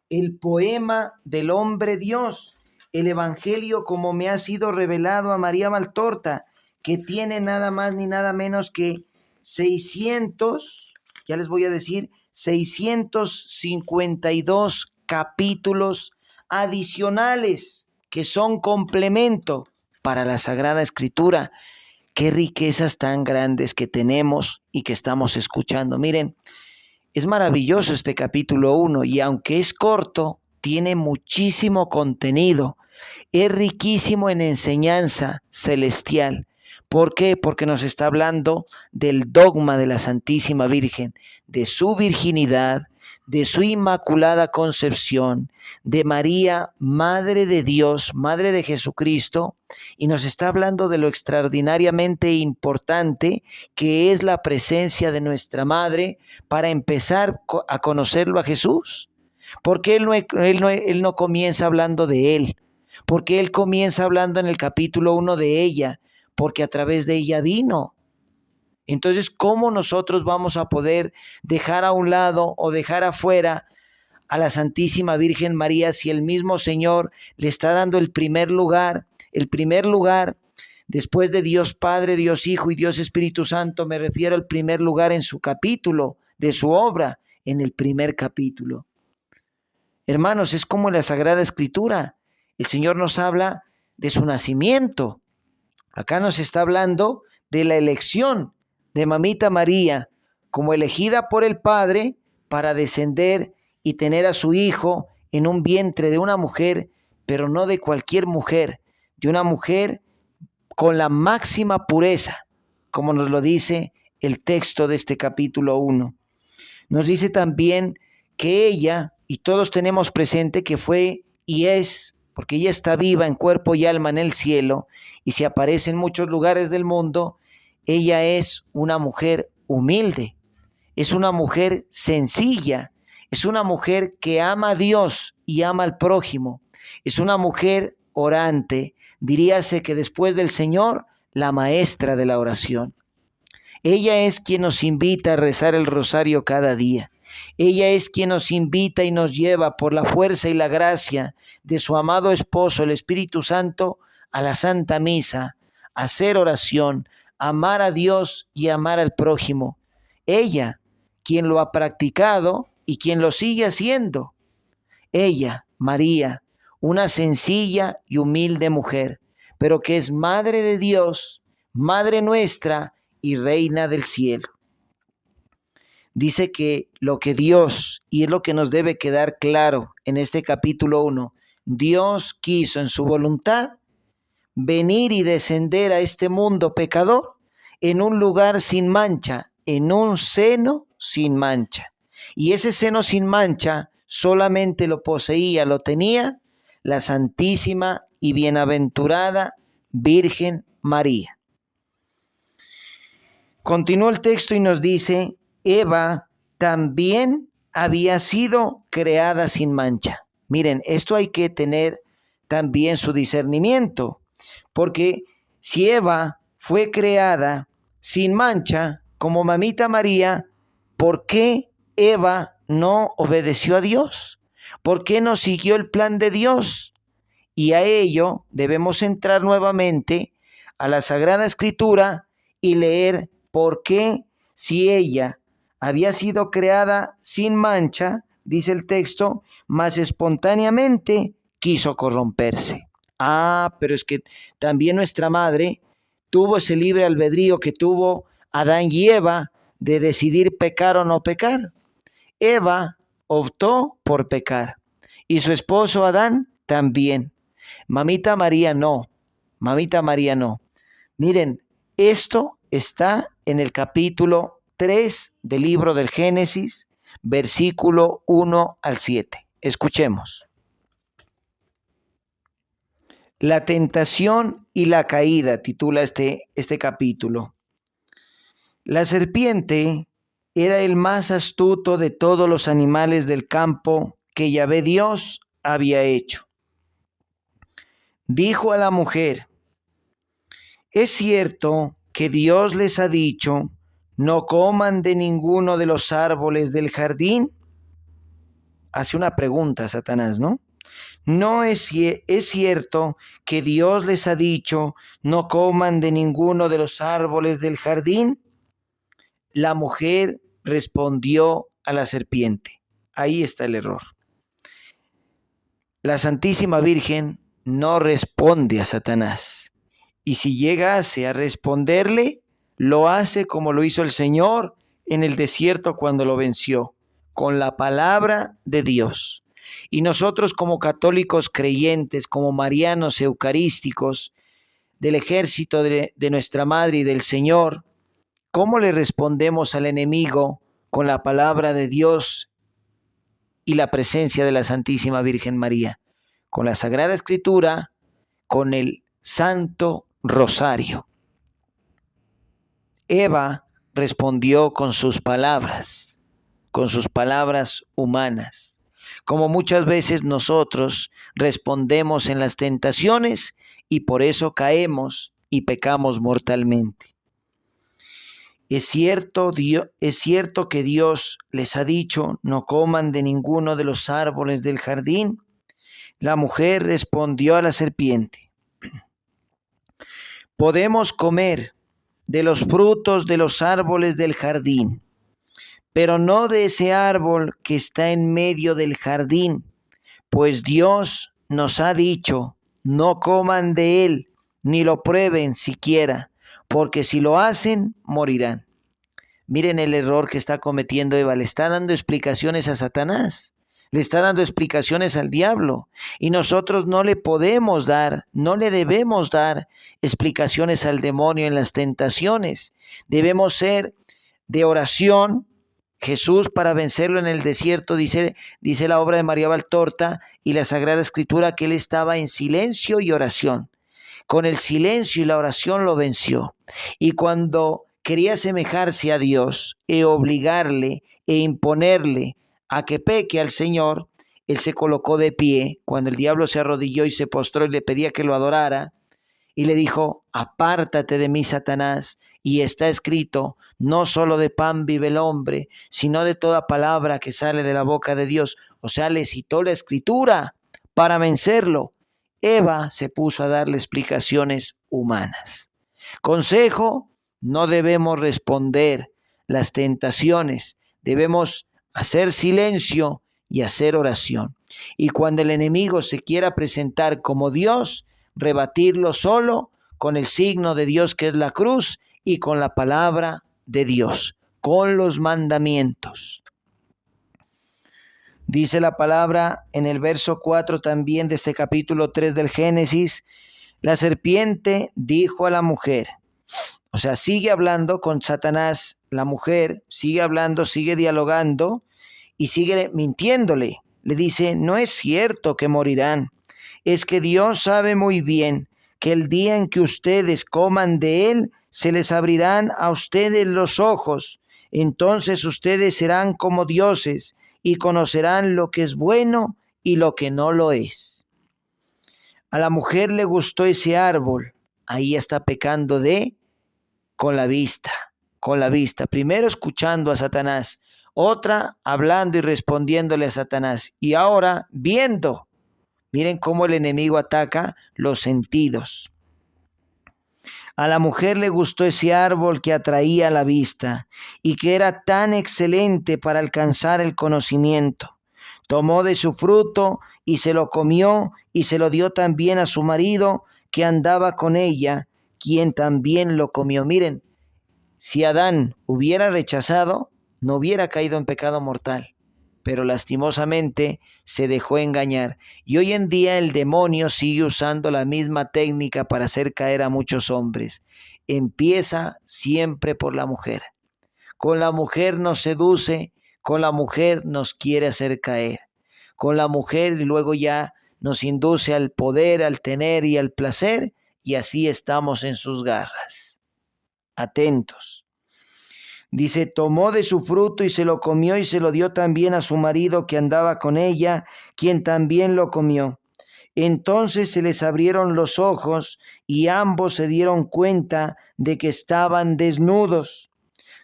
el poema del hombre Dios, el Evangelio como me ha sido revelado a María Valtorta, que tiene nada más ni nada menos que 600, ya les voy a decir, 652 capítulos adicionales que son complemento para la Sagrada Escritura. Qué riquezas tan grandes que tenemos y que estamos escuchando. Miren, es maravilloso este capítulo 1 y aunque es corto, tiene muchísimo contenido. Es riquísimo en enseñanza celestial. ¿Por qué? Porque nos está hablando del dogma de la Santísima Virgen, de su virginidad, de su inmaculada concepción, de María, Madre de Dios, Madre de Jesucristo, y nos está hablando de lo extraordinariamente importante que es la presencia de nuestra Madre para empezar a conocerlo a Jesús. Porque él no comienza hablando de Él, porque Él comienza hablando en el capítulo 1 de ella, porque a través de ella vino. Entonces, ¿cómo nosotros vamos a poder dejar a un lado o dejar afuera a la Santísima Virgen María si el mismo Señor le está dando el primer lugar después de Dios Padre, Dios Hijo y Dios Espíritu Santo? Me refiero al primer lugar en su capítulo, de su obra, en el primer capítulo. Hermanos, es como en la Sagrada Escritura. El Señor nos habla de su nacimiento. Acá nos está hablando de la elección de Mamita María como elegida por el Padre para descender y tener a su hijo en un vientre de una mujer, pero no de cualquier mujer, de una mujer con la máxima pureza, como nos lo dice el texto de este capítulo 1. Nos dice también que ella, y todos tenemos presente que fue y es, porque ella está viva en cuerpo y alma en el cielo y se aparece en muchos lugares del mundo, ella es una mujer humilde, es una mujer sencilla, es una mujer que ama a Dios y ama al prójimo, es una mujer orante, diríase que después del Señor, la maestra de la oración. Ella es quien nos invita a rezar el rosario cada día. Ella es quien nos invita y nos lleva por la fuerza y la gracia de su amado esposo, el Espíritu Santo, a la Santa Misa, a hacer oración, a amar a Dios y amar al prójimo. Ella, quien lo ha practicado y quien lo sigue haciendo. Ella, María, una sencilla y humilde mujer, pero que es Madre de Dios, Madre nuestra y Reina del cielo. Dice que lo que Dios, y es lo que nos debe quedar claro en este capítulo 1, Dios quiso en su voluntad venir y descender a este mundo pecador en un lugar sin mancha, en un seno sin mancha. Y ese seno sin mancha solamente lo poseía, lo tenía la Santísima y Bienaventurada Virgen María. Continúa el texto y nos dice, Eva también había sido creada sin mancha. Miren, esto hay que tener también su discernimiento, porque si Eva fue creada sin mancha, como Mamita María, ¿por qué Eva no obedeció a Dios? ¿Por qué no siguió el plan de Dios? Y a ello debemos entrar nuevamente a la Sagrada Escritura y leer por qué, si ella había sido creada sin mancha, dice el texto, mas espontáneamente quiso corromperse. Pero es que también nuestra madre tuvo ese libre albedrío que tuvo Adán y Eva de decidir pecar o no pecar. Eva optó por pecar y su esposo Adán también. Mamita María no. Miren, esto está en el capítulo 3 del libro del Génesis, versículo 1 al 7. Escuchemos. La tentación y la caída, titula este capítulo. La serpiente Era el más astuto de todos los animales del campo que Yahvé Dios había hecho. Dijo a la mujer: ¿es cierto que Dios les ha dicho, no coman de ninguno de los árboles del jardín? Hace una pregunta Satanás, ¿no? ¿No es cierto que Dios les ha dicho, no coman de ninguno de los árboles del jardín? La mujer respondió a la serpiente. Ahí está el error. La Santísima Virgen no responde a Satanás. Y si llegase a responderle, lo hace como lo hizo el Señor en el desierto cuando lo venció, con la palabra de Dios. Y nosotros como católicos creyentes, como marianos eucarísticos del ejército de nuestra Madre y del Señor, ¿cómo le respondemos al enemigo con la palabra de Dios y la presencia de la Santísima Virgen María? Con la Sagrada Escritura, con el Santo Rosario. Eva respondió con sus palabras humanas, como muchas veces nosotros respondemos en las tentaciones y por eso caemos y pecamos mortalmente. Es cierto que Dios les ha dicho, no coman de ninguno de los árboles del jardín. La mujer respondió a la serpiente: podemos comer de los frutos de los árboles del jardín, pero no de ese árbol que está en medio del jardín, pues Dios nos ha dicho, no coman de él, ni lo prueben siquiera, porque si lo hacen, morirán. Miren el error que está cometiendo Eva. Le está dando explicaciones a Satanás. Le está dando explicaciones al diablo. Y nosotros no le podemos dar, no le debemos dar explicaciones al demonio en las tentaciones. Debemos ser de oración. Jesús, para vencerlo en el desierto, dice la obra de María Valtorta y la Sagrada Escritura, que él estaba en silencio y oración. Con el silencio y la oración lo venció. Y cuando quería asemejarse a Dios e obligarle e imponerle a que peque al Señor, él se colocó de pie cuando el diablo se arrodilló y se postró y le pedía que lo adorara, y le dijo: apártate de mí, Satanás, y está escrito, no solo de pan vive el hombre, sino de toda palabra que sale de la boca de Dios. O sea, le citó la Escritura para vencerlo. Eva se puso a darle explicaciones humanas. Consejo: no debemos responder las tentaciones, debemos hacer silencio y hacer oración. Y cuando el enemigo se quiera presentar como Dios, rebatirlo solo con el signo de Dios que es la cruz y con la palabra de Dios, con los mandamientos. Dice la palabra en el verso 4 también de este capítulo 3 del Génesis: la serpiente dijo a la mujer. O sea, sigue hablando con Satanás, la mujer sigue hablando, sigue dialogando y sigue mintiéndole. Le dice: no es cierto que morirán. Es que Dios sabe muy bien que el día en que ustedes coman de él, se les abrirán a ustedes los ojos. Entonces ustedes serán como dioses y conocerán lo que es bueno y lo que no lo es. A la mujer le gustó ese árbol. Ahí está pecando con la vista. Primero escuchando a Satanás, otra hablando y respondiéndole a Satanás, y ahora viendo. Miren cómo el enemigo ataca los sentidos. A la mujer le gustó ese árbol que atraía la vista y que era tan excelente para alcanzar el conocimiento. Tomó de su fruto y se lo comió y se lo dio también a su marido que andaba con ella, quien también lo comió. Miren, si Adán hubiera rechazado, no hubiera caído en pecado mortal, pero lastimosamente se dejó engañar. Y hoy en día el demonio sigue usando la misma técnica para hacer caer a muchos hombres. Empieza siempre por la mujer. Con la mujer nos seduce, con la mujer nos quiere hacer caer. Con la mujer y luego ya nos induce al poder, al tener y al placer, y así estamos en sus garras. Atentos. Dice, tomó de su fruto y se lo comió y se lo dio también a su marido que andaba con ella, quien también lo comió. Entonces se les abrieron los ojos y ambos se dieron cuenta de que estaban desnudos.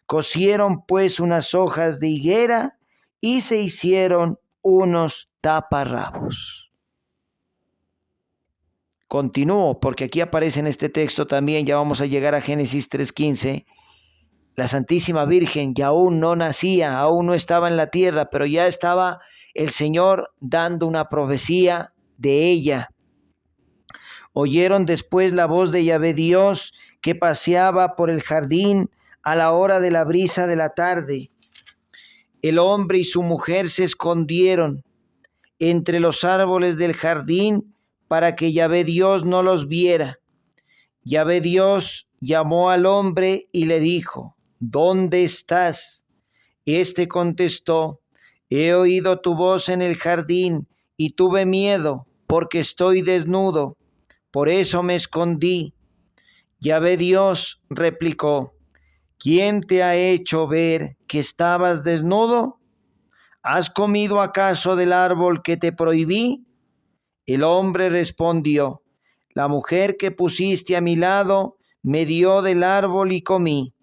Cosieron pues unas hojas de higuera y se hicieron unos taparrabos. Continúo porque aquí aparece en este texto también, ya vamos a llegar a Génesis 3:15. La Santísima Virgen ya aún no nacía, aún no estaba en la tierra, pero ya estaba el Señor dando una profecía de ella. Oyeron después la voz de Yahvé Dios que paseaba por el jardín a la hora de la brisa de la tarde. El hombre y su mujer se escondieron entre los árboles del jardín para que Yahvé Dios no los viera. Yahvé Dios llamó al hombre y le dijo, ¿dónde estás? Este contestó, he oído tu voz en el jardín y tuve miedo porque estoy desnudo, por eso me escondí. Yahvé Dios replicó, ¿quién te ha hecho ver que estabas desnudo? ¿Has comido acaso del árbol que te prohibí? El hombre respondió, la mujer que pusiste a mi lado me dio del árbol y comí.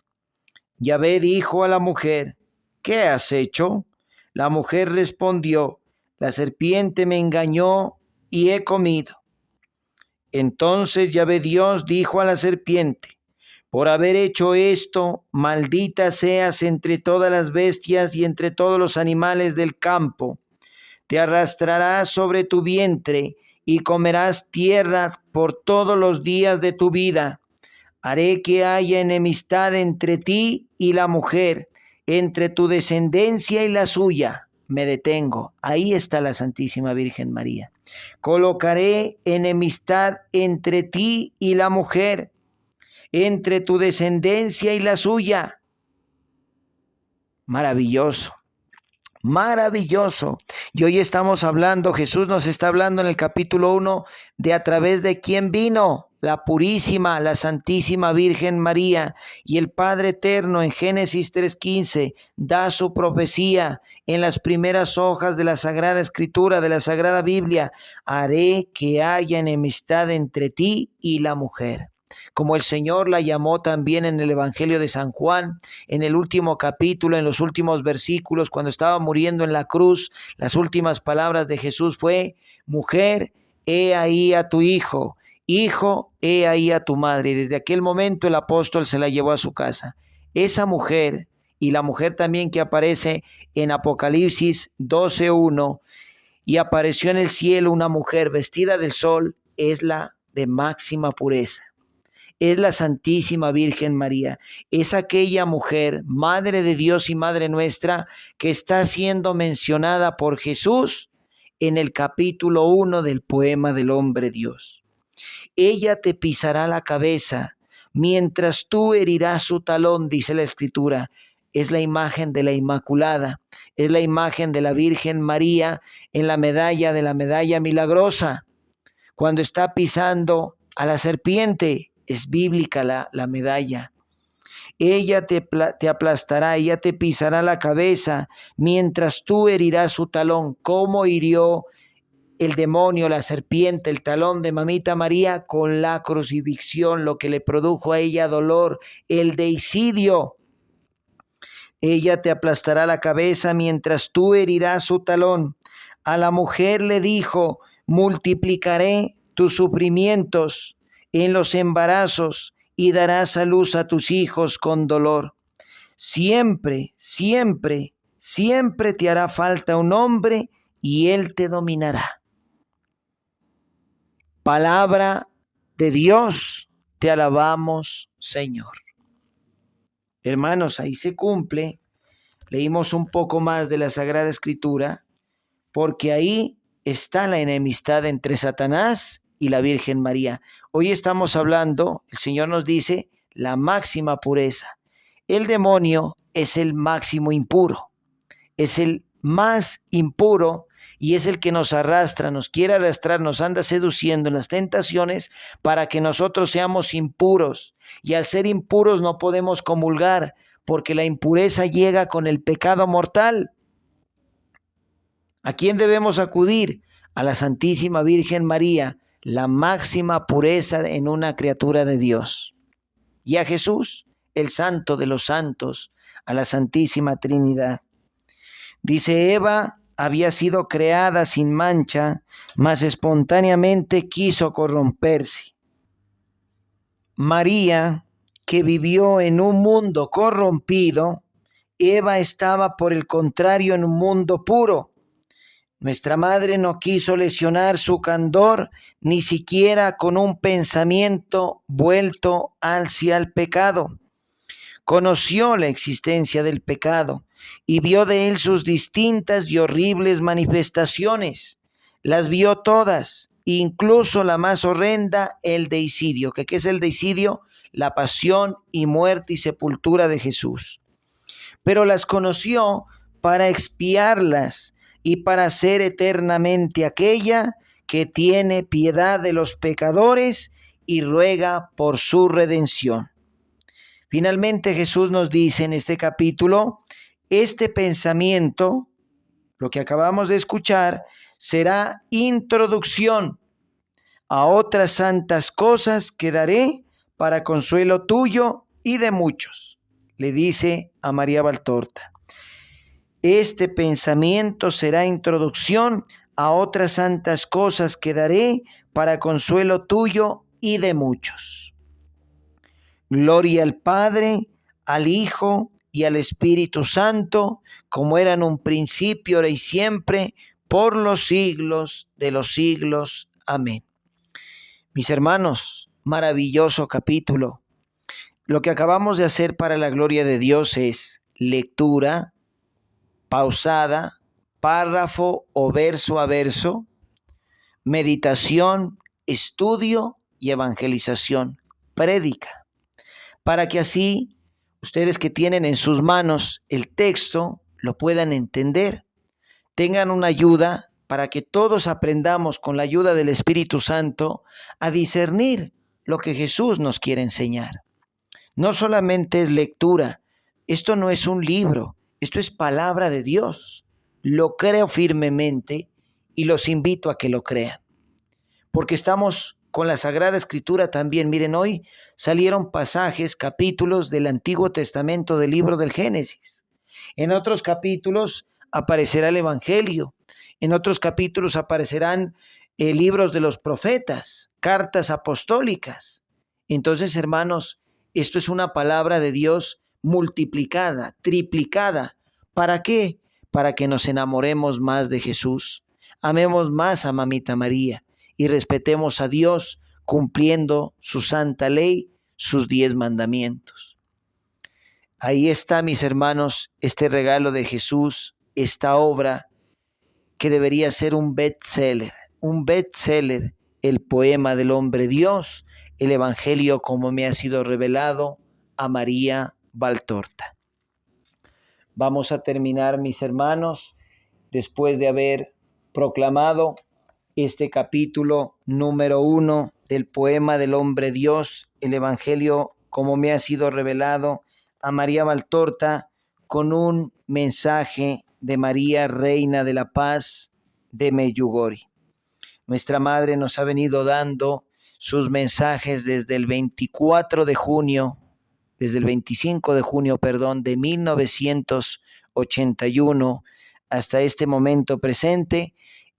Yahvé dijo a la mujer, ¿qué has hecho? La mujer respondió, la serpiente me engañó y he comido. Entonces Yahvé Dios dijo a la serpiente, por haber hecho esto, maldita seas entre todas las bestias y entre todos los animales del campo. Te arrastrarás sobre tu vientre y comerás tierra por todos los días de tu vida. Haré que haya enemistad entre ti y la mujer, entre tu descendencia y la suya. Me detengo. Ahí está la Santísima Virgen María. Colocaré enemistad entre ti y la mujer, entre tu descendencia y la suya. Maravilloso. Maravilloso. Y hoy estamos hablando, Jesús nos está hablando en el capítulo 1 de a través de quién vino, la purísima, la Santísima Virgen María, y el Padre Eterno en Génesis 3:15 da su profecía en las primeras hojas de la Sagrada Escritura, de la Sagrada Biblia. Haré que haya enemistad entre ti y la mujer. Como el Señor la llamó también en el Evangelio de San Juan, en el último capítulo, en los últimos versículos, cuando estaba muriendo en la cruz, las últimas palabras de Jesús fue, mujer, he ahí a tu hijo, hijo, he ahí a tu madre. Y desde aquel momento el apóstol se la llevó a su casa. Esa mujer, y la mujer también que aparece en Apocalipsis 12:1, y apareció en el cielo una mujer vestida del sol, es la de máxima pureza. Es la Santísima Virgen María, es aquella mujer, Madre de Dios y Madre nuestra, que está siendo mencionada por Jesús en el capítulo 1 del poema del hombre Dios. Ella te pisará la cabeza, mientras tú herirás su talón, dice la Escritura. Es la imagen de la Inmaculada, es la imagen de la Virgen María en la medalla de la medalla milagrosa, cuando está pisando a la serpiente. Es bíblica la medalla. Ella te aplastará, ella te pisará la cabeza, mientras tú herirás su talón. ¿Cómo hirió el demonio, la serpiente, el talón de Mamita María? Con la crucifixión, lo que le produjo a ella dolor, el deicidio. Ella te aplastará la cabeza, mientras tú herirás su talón. A la mujer le dijo, multiplicaré tus sufrimientos en los embarazos y darás a luz a tus hijos con dolor. Siempre, siempre, siempre te hará falta un hombre y él te dominará. Palabra de Dios, te alabamos, Señor. Hermanos, ahí se cumple. Leímos un poco más de la Sagrada Escritura, porque ahí está la enemistad entre Satanás y la Virgen María. Hoy estamos hablando, el Señor nos dice, la máxima pureza. El demonio es el máximo impuro, es el más impuro y es el que nos arrastra, nos quiere arrastrar, nos anda seduciendo en las tentaciones para que nosotros seamos impuros. Y al ser impuros no podemos comulgar, porque la impureza llega con el pecado mortal. ¿A quién debemos acudir? A la Santísima Virgen María, la máxima pureza en una criatura de Dios. Y a Jesús, el Santo de los Santos, a la Santísima Trinidad. Dice: Eva había sido creada sin mancha, mas espontáneamente quiso corromperse. María, que vivió en un mundo corrompido, Eva estaba por el contrario en un mundo puro. Nuestra madre no quiso lesionar su candor ni siquiera con un pensamiento vuelto hacia el pecado. Conoció la existencia del pecado y vio de él sus distintas y horribles manifestaciones. Las vio todas, incluso la más horrenda, el deicidio. ¿Qué es el deicidio? La pasión y muerte y sepultura de Jesús. Pero las conoció para expiarlas y para ser eternamente aquella que tiene piedad de los pecadores y ruega por su redención. Finalmente Jesús nos dice en este capítulo: este pensamiento, lo que acabamos de escuchar, será introducción a otras santas cosas que daré para consuelo tuyo y de muchos, le dice a María Valtorta. Este pensamiento será introducción a otras santas cosas que daré para consuelo tuyo y de muchos. Gloria al Padre, al Hijo y al Espíritu Santo, como era en un principio, ahora y siempre, por los siglos de los siglos. Amén. Mis hermanos, maravilloso capítulo. Lo que acabamos de hacer para la gloria de Dios es lectura pausada, párrafo o verso a verso, meditación, estudio y evangelización, prédica, para que así ustedes que tienen en sus manos el texto lo puedan entender, tengan una ayuda para que todos aprendamos con la ayuda del Espíritu Santo a discernir lo que Jesús nos quiere enseñar. No solamente es lectura, esto no es un libro, esto es palabra de Dios. Lo creo firmemente y los invito a que lo crean. Porque estamos con la Sagrada Escritura también. Miren, hoy salieron pasajes, capítulos del Antiguo Testamento del libro del Génesis. En otros capítulos aparecerá el Evangelio. En otros capítulos aparecerán libros de los profetas, cartas apostólicas. Entonces, hermanos, esto es una palabra de Dios multiplicada, triplicada. ¿Para qué? Para que nos enamoremos más de Jesús, amemos más a Mamita María y respetemos a Dios cumpliendo su santa ley, sus 10 mandamientos. Ahí está, mis hermanos, este regalo de Jesús, esta obra que debería ser un bestseller, el poema del hombre Dios, el Evangelio como me ha sido revelado, a María Valtorta. Vamos a terminar, mis hermanos, después de haber proclamado este capítulo número 1 del poema del hombre Dios, el Evangelio como me ha sido revelado, a María Valtorta, con un mensaje de María, Reina de la Paz de Medjugorje. Nuestra Madre nos ha venido dando sus mensajes desde el 25 de junio de 1981 hasta este momento presente,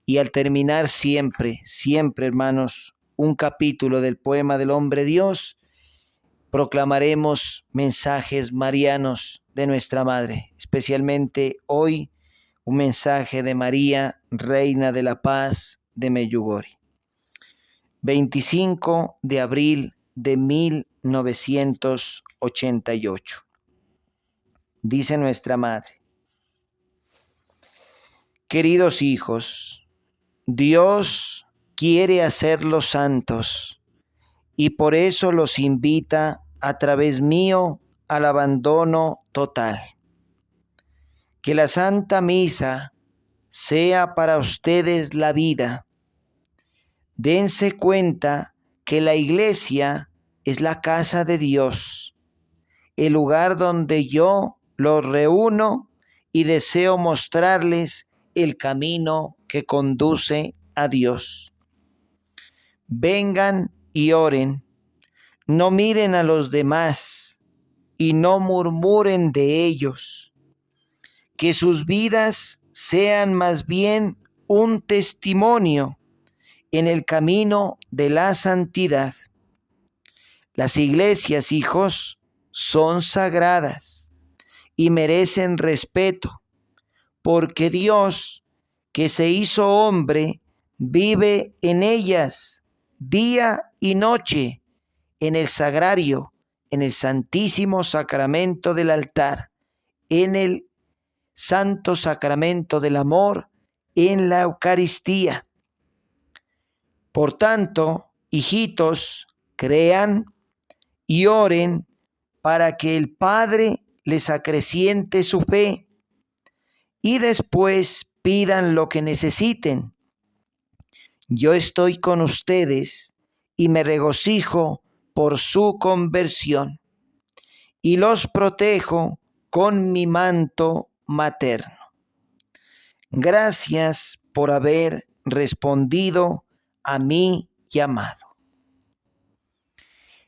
y al terminar siempre, hermanos, un capítulo del poema del hombre Dios, proclamaremos mensajes marianos de nuestra Madre, especialmente hoy un mensaje de María, Reina de la Paz de Medjugorje. 25 de abril de 1988. Dice nuestra Madre: queridos hijos, Dios quiere hacerlos santos y por eso los invita a través mío al abandono total. Que la Santa Misa sea para ustedes la vida. Dense cuenta que la iglesia es la casa de Dios el lugar donde yo los reúno y deseo mostrarles el camino que conduce a Dios. Vengan y oren, no miren a los demás y no murmuren de ellos. Que sus vidas sean más bien un testimonio en el camino de la santidad. Las iglesias, hijos, son sagradas y merecen respeto, porque Dios, que se hizo hombre, vive en ellas día y noche, en el sagrario, en el santísimo sacramento del altar, en el santo sacramento del amor, en la Eucaristía. Por tanto, hijitos, crean y oren para que el Padre les acreciente su fe y después pidan lo que necesiten. Yo estoy con ustedes y me regocijo por su conversión y los protejo con mi manto materno. Gracias por haber respondido a mi llamado.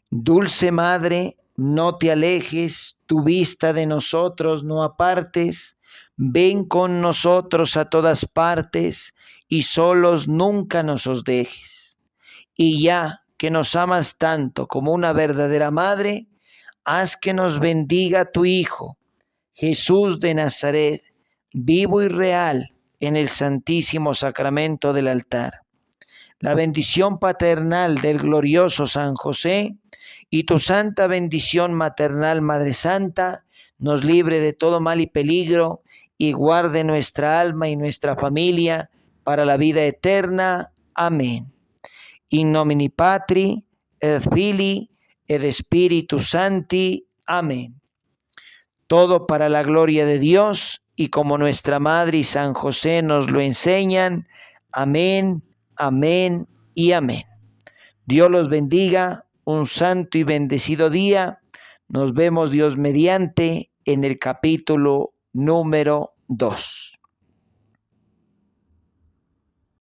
Dulce Madre, no te alejes, tu vista de nosotros no apartes, ven con nosotros a todas partes y solos nunca nos os dejes. Y ya que nos amas tanto como una verdadera madre, haz que nos bendiga tu Hijo, Jesús de Nazaret, vivo y real en el Santísimo Sacramento del altar. La bendición paternal del glorioso San José y tu santa bendición maternal, Madre Santa, nos libre de todo mal y peligro y guarde nuestra alma y nuestra familia para la vida eterna. Amén. In nomine Patri, et Filii, et Spiritus Sancti. Amén. Todo para la gloria de Dios y como nuestra Madre y San José nos lo enseñan. Amén, amén y amén. Dios los bendiga. Un santo y bendecido día. Nos vemos Dios mediante en el capítulo número 2.